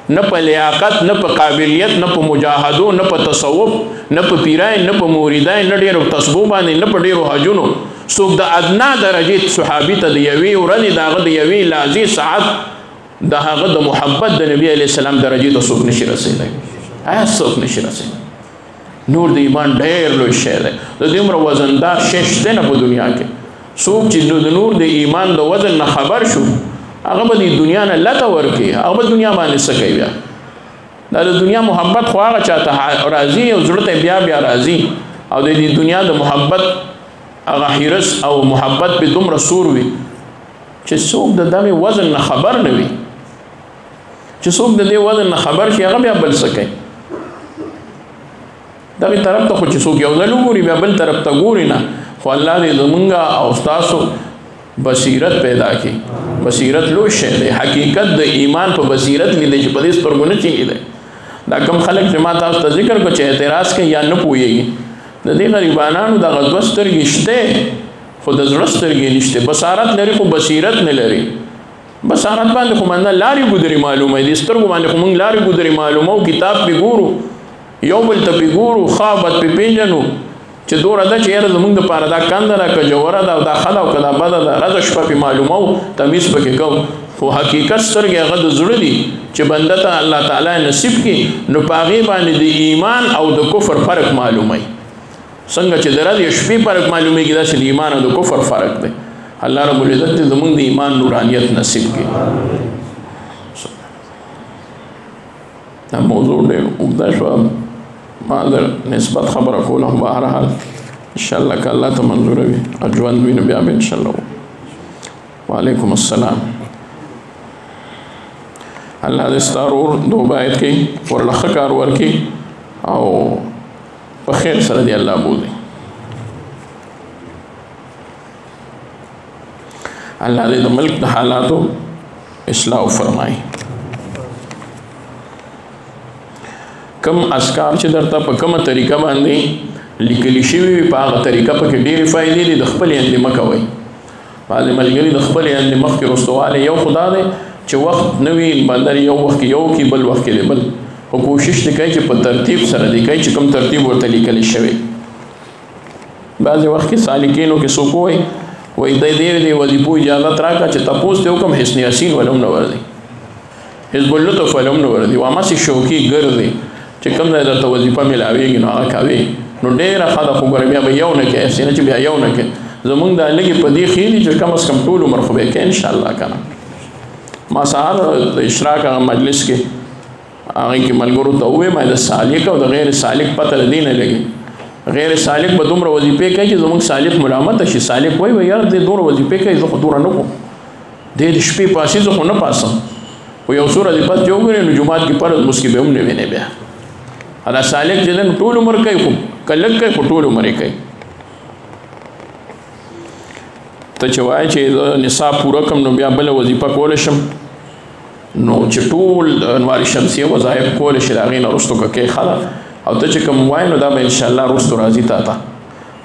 نه په لیاقت نه په قابلیت نه په مجاهدو نه په تصوف نه په پیرای نه په موریدای نه ډیرو تسبو باندې نه په ډیرو حجونو څوک د ادنا درجه صحابي ته د یوي ورځې داغه د یوي لازم ساعت د هغه د محبت د نبی علی السلام درجه ته څوک نشي رسیدای څوک نشي رسیدای نور د ایمان ډیر لوی شی دی د دې عمر وزندار شی شته نه په دنیا کې څوک چې د نور د ایمان د وزن نه خبر شو هغه به د دنیا نه لته ورکي هغه به دنیا باندې څه کوي بیا دا د دنیا محبت خو هغه چاته راضي او زړه ته بیا بیا راضي او د دې دنیا د محبت هغه حرس او محبت به دومره سور وي چې څوک د دغه وزن نه خبر نه وي چې څوک د دې وزن نه خبر شي هغه بیا بل څه کوي دغه طرف ته خو چې څوک یو ځل وګوري بیا بل طرف ته ګوري نه خو الله دې زمونږ او تاسو بصیرت پیدا کی بصیرت لو شی دی حقیقت د ایمان په بصیرت لیدل چې په دې سترګو نه چینګي دا کم خلک چې ما تاسو ته ذکر کو چې اعتراض کوي یا نه پوهیږي د دې غریبانو د غضب سترګې شته خو د زړه سترګې نشته بصارت لري خو بصیرت نه لري بصارت باندې خو باندې لارې ګودري معلومه دي سترګو باندې خو موږ لارې ګودري معلومه او کتاب په ګورو یو بل ته په ګورو خابت په پیژنو چې دوره ده چې یاره زمونږ دپاره دا کنده ده که جوهره ده او دا ښه ده او که دا بده ده رزه شپه پې معلومه او تمیز پکې کوو خو حقیقت سترګې هغه د زړه دي چې بنده ته الله تعالی نصیب کړي نو په هغې باندې د ایمان او د کفر فرق معلوموي څنګه چې د ورځې شپې فرق معلومیږي داسې د ایمان او د کفر فرق دی الله رب العزت دې زمونږ د ایمان نورانیت نصیب کړي دا موضوع ډېر اوږده شوه ما در نسبت خبره کوله بهرحال انشاءالله که الله ته منظوره وي ژوند وي نو بیا به انشاءالله وعلیکم السلام الله دې ستا ورور دوبه عید کړي ورله ښه کار ورکړي او په خیر سره دې الله بولي الله دې د ملک د حالاتو اصلاح فرمایي کم اسکار چې درته په کومه طریقه باندې لیکلی شوي وي په هغه طریقه پکې ډېرې فایدې دي د خپلې اندې مه کوئ بعضې ملګري د خپلې اندې مخکې رستوالی یو خدا دی چې وخت نه وي بندر یو وخت کې یو کې بل وخت کې دی بل خو کوشش دې کوي چې په ترتیب سره دې کوي چې کوم ترتیب ورته لیکلی شوی بعضې وخت کې سالکینو کې څوک وایي دی دې وظیفو اجازت راکړه چې تپوس دې وکړم حسن یاسین ولې هم نه ورځي حزب اللطف ولې هم نه ورځي وامسې شوقي ګرځي چې کوم ځای درته وظیفه میلاویږي نو هغه کوي نو ډېره ښه ده خو ګوره بیا به یو نه کوې هسې نه چې بیا یو نه کوې زمونږ دا لږې په دې ښې دي چې کم از کم ټول عمر خو به یې کوې انشاءالله که نه ما سهار د اشراق هغه مجلس کې هغې کې ملګرو ته وویل ما د سالک او د غیر سالک پته د دې نه لګي غیر سالک به دومره وظیفې کوي چې زمونږ سالک ملامته شي سالک وایي یاره دې دومره وظیفې کوي زه خو دومره نه کوم دې د شپې پاسې زه خو نه پاسم خو یو څو ورځې پس چې وګورې نو جومات کې فرض مسکې به هم نه وینې بیا دا سالک چې نن ټول عمر کوي خو که لږ کوي خو ټول عمر یې کوي ته چې وایې چې زه نصاب پوره کړم نو بیا بله وظیفه کولی شم نو چې ټول انوار شمسیه وظایف کولی شي د هغې نه وروستو که کوې ښه ده او ته چې کوم وایې نو دا به انشاءالله وروستو راځي تا ته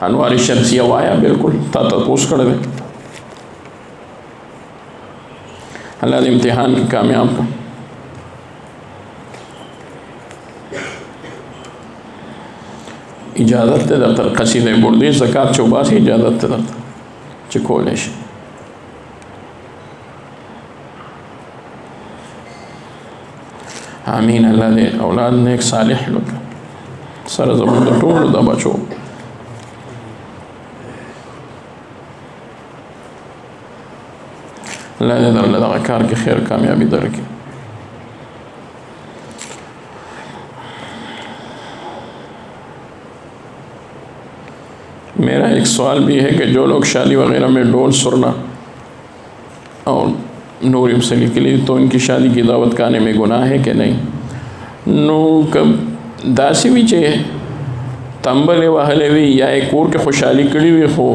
انوار شمسیه وایه بلکل تا تپوس کړی دی الله دې امتحان کې کامیاب کړه اجازت ته درته قصیده بردی زکات چوباسي اجازت ته درته چې کولی شي امین الله دې اولاد نیک صالح وکړي سره زموږ د ټولو د بچو الله دې درله دغه کار کې خیر کامیابي درکړي मेरा एक सवाल भी है कि जो लोग शादी वगैरह में ढोल सुरना और नूर सली के लिए तो इनकी शादी की दावत खाने में गुनाह है कि नहीं? नो कब दासी भी चे तंबले वहले भी या एक और के खुशहाली कड़ी भी हो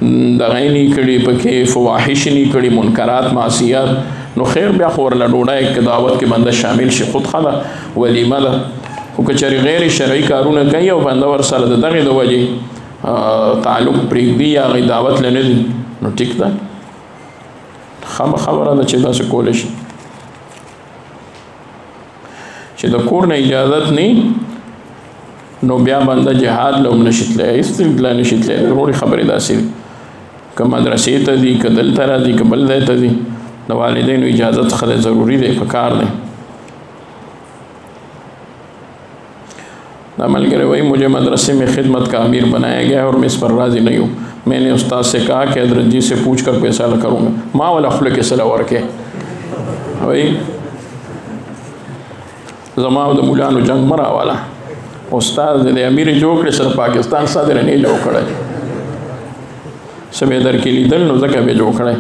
दगाई नहीं कड़ी पके फवाहिश नहीं कड़ी मुनकरात मासियात नो खैर ब्या खोर लडोड़ा एक दावत के बंदा शामिल शे खुद खला वलीमा दा को कचरी गैर शरई कारूना कई और बंदा वर साल दगे दो वजह ताल्लुक प्रीदी या गई दावत लेने दी नो ठीक था खबर आदा चिदा से कोलिश चिदा कोर ने इजाज़त नहीं नो ब्या बंदा जिहाद लोम नशितले इस्तिला नशितले रोड़ी खबर दासी क मदरसे तदी क दल तरा दी क बल दे तदी द वालिदैन इजाज़त खले ज़रूरी दे पकार दे अमल करे वही मुझे मदरसे में खिदमत का अमीर बनाया गया है और मैं इस पर राज़ी नहीं हूँ। मैंने उस्ताद से कहा कि हज़रत जी से पूछ कर फैसला करूँगा। माँ वाला खुले के सला वर के भाई जमाद मुलानो जंग मरा वाला उस्ताद दे अमीर जो करे सर पाकिस्तान सादर नहीं जो खड़े सब इधर के लिए दल नो जगह पे जो खड़े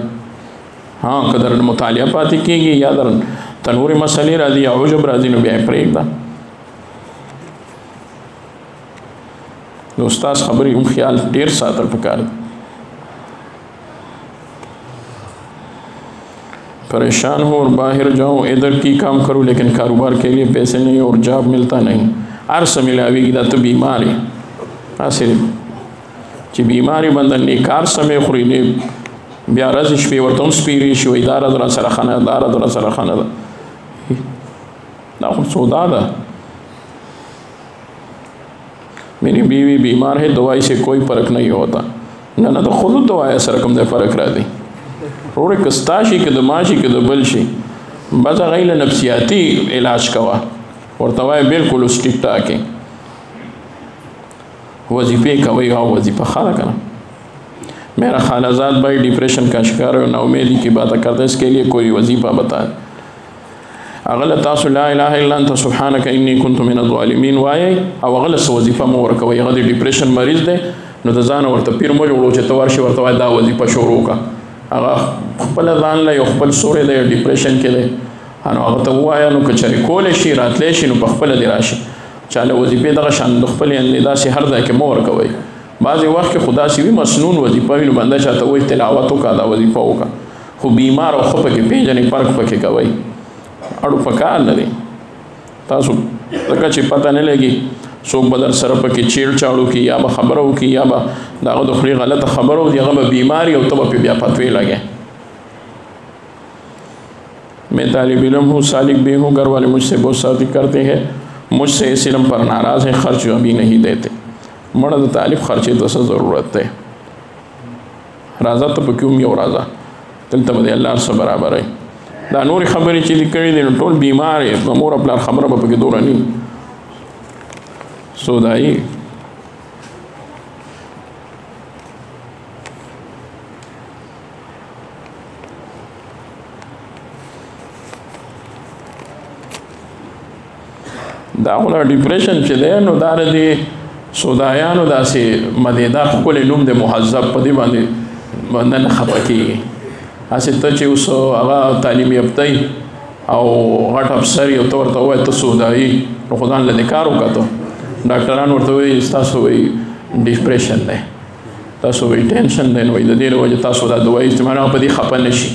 हाँ कदर मुतालिया पाती की यादर तनूर मसले राजी आउजब राजी नो ब्याह प्रेगदा उस्ताद खबरी उन ख्याल ढेर सातर पकार परेशान हो और बाहर जाऊँ इधर की काम करूँ लेकिन कारोबार के लिए पैसे नहीं और जॉब मिलता नहीं अर्स मिलावी की तो बीमारी आसिर जी बीमारी बंदन ने कार समय खुरी ने ब्या रजिश पे वर्तन स्पीरी शो इदारा दरा सरखाना दारा दरा सरखाना ना खुद सौदा दा मेरी बीवी बीमार है दवाई से कोई फ़र्क नहीं होता ना तो खुद दवा ऐसा रकम दे फ़र्क रह दी रोड़े कस्ताशी के दमाशी के दबलशी बस गैल नफ्सियाती इलाज कवा और तवाए बिल्कुल उस टिक टाके वजीफ़े कवई आओ वजीफ़ा खाला करना मेरा खालाजाद भाई डिप्रेशन का शिकार है ना उम्मीदी की बात करता है इसके लिए कोई वजीफ़ा बताए अगल तासु ला इलाहा इल्ला अंत सुब्हानक इन्नी कुन्तु मिनज़-ज़ालिमीन वाये अब अगल वजीफ़ा मोर कवई अगल डिप्रेशन मरीज़ दे न तो जान और पीर मोज उड़ो चतवार से वर्तवा दा वजीफ़ा शुरू का अगा खपल जान ला खपल सोरे दे डिप्रेशन के दे अनो अग तो हुआ है नो कचरी कोले शी रात ले शी नो खपल दे राशि चाले वजीफ़े दा शान खपल निदा से हर दा के मोर कवई बाज़ वक्त के खुदा से भी मसनून वजीफ़ा भी बंदा चाहता वो तिलावत का दा वजीफ़ा होगा खूब बीमार और खप के पेजने पर्क पके कवई अड़ू पकार न दे तासु लगा ची पता नहीं लगी सोक बदर सरप की चेड़ चाड़ू की या बा खबरों की या बा दागो दुखरी गलत खबरों या बा बीमारी और तब पे ब्या फतवे लगे मैं तालिब इल्म हूँ सालिक भी हूँ घर वाले मुझसे बहुत शादी करते हैं मुझसे इस इल्म पर नाराज़ हैं खर्च अभी नहीं देते मर्द तालिब खर्चे तो ज़रूरत है राजा तो क्यों भी और राजा दिल तब अल्लाह से बराबर है दा नूरी खबरें चीज़ करी दिन टोल बीमार है मोर अपना खबर बाप के दौरा नहीं सोदाई दाखला डिप्रेशन चले नो दार दे सोदाया नो दासे मदेदार को ले लूम दे मुहज़्ज़ब पदी बांधे बंदन खपकी ऐसे तचे उस आगा तालीमी अबतई और घट अफसर यो तौर तो वह तो सोदाई तो खुदा लदे कारो का तो डॉक्टरान और तो वही तासो वही डिप्रेशन दे तासो वही टेंशन दे वही दे लो वजह तासो दा दवाई इस्तेमाल आप दी खपन नशी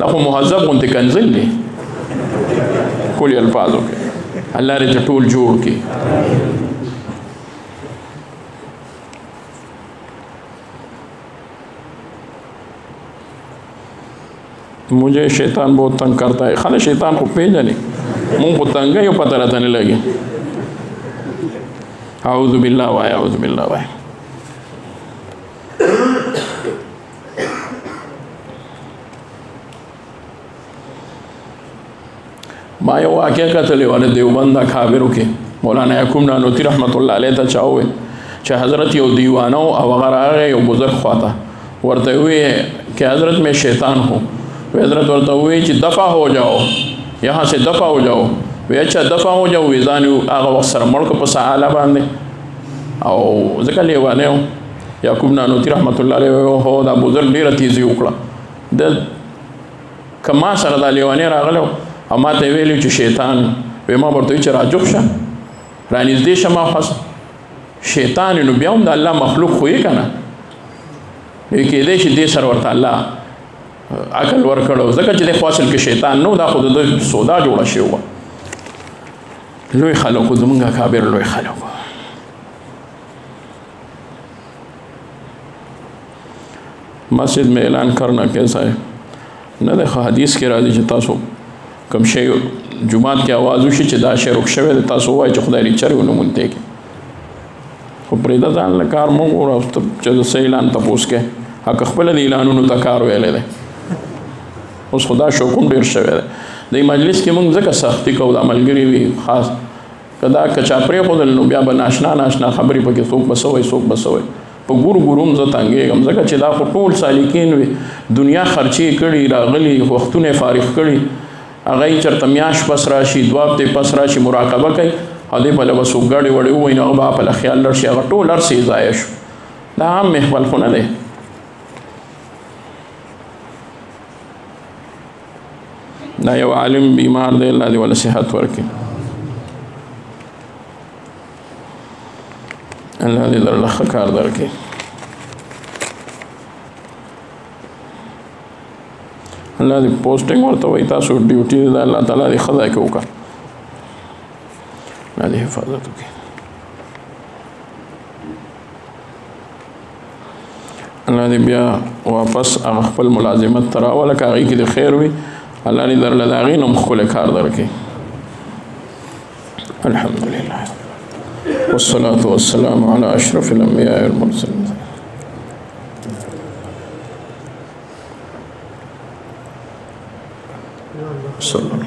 लाखों मुहज़्ज़ब उनते कंज़िल ले कुल अल्फाजों के अल्लाह रे जटूल जोड़ के मुझे शैतान बहुत तंग करता है खाली शैतान को पे जाने मुँह को तंग है ये पता रहता नहीं लगे आऊज़ु बिल्लाह वाय आऊज़ु बिल्लाह वाय माँ यो वाक़या का चले वाले देवबंदा खाबिरों के मौलाना याकूब नानूती रहमतुल्लाह अलैह ता चाहोगे चाहे हज़रत यो दीवाना हो वगैरह आ गए यो बुज़ुर्ग ख्वाता वर्ते हुए कि हज़रत मैं शैतान हूँ वे हज़रत वर्ता हुए कि दफ़ा हो जाओ यहाँ से दफ़ा हो जाओ वे अच्छा दफ़ा हो जाओ वे जानी आगा वक्त सर मड़ को पसा आला बांधे और ज़िक्र ले वाले हो याकूब नानूती रहमतुल्लाह अलैह हो दा बुज़ुर्ग डेर तीज़ी उकड़ा द که ما سره دا لیونی راغلی او ما ته ویلي چې شیطان وی ما ورته وایي چې راجوخ شه رانږدې شه ما خواست شیطان نو بیا هم د الله مخلوق خو یې که نه کېدی شي دې سره ورته الله عقل ورکړو ځکه چې د خو اصل کې شیطان نو دا خو د سودا جوړه شوې وه لوی خلکو زمونږ اکابر لوی خلکو مسجد میں اعلان کرنا کیسا ہے نه د حدیث کې راځي چې تاسو کوم شی جمعات کې आवाज وشي چې دا شی رک شوی تاسو وایي چې خدای لري چرې ونمونته کې خو پرېږده ځان له کار مو وګوره چې د څه اعلان تپوس کې حق خپله د اعلانونو ته کار ویلی دی اوس خو دا شوق هم ډېر شوی دی د مجلس کې موږ ځکه سختي کوو د ملګري وي خاص که دا که چا پرېښودل نو بیا به ناشنا ناشنا خبرې پکې څوک به څه وایي څوک به څه وایي په ګورو ګورو هم زه تنګېږم ځکه چې دا خو ټول سالکین وي دنیا خرچې کړي راغلي وختونه فارغ کړي هغه یې چېرته میاشت پس راشي 2 هفتې پس راشي مراقبه کوي او دې پله به څوک ګاډې وړې ووایي نو هغه به پله خیال لړ شي هغه ټول هر څه یې ضایع شو دا عام محفل خو نه دی دا یو عالم بیمار دی الله دې وله صحت ورکړي الله دې درله ښه کار درکړي الله دې پوسټینګ ورته وایي تاسو ډیوټي د الله تعالی دې ښه ځای کې وکړه الله دې حفاظت وکړي الله دې بیا واپس هغه خپل ملازمت ته راوله که هغې کې د خیر وي الله دې درله د هغې نه هم ښکلی کار درکړي الحمدلله والصلاة والسلام على أشرف الأنبياء والمرسلين صلى الله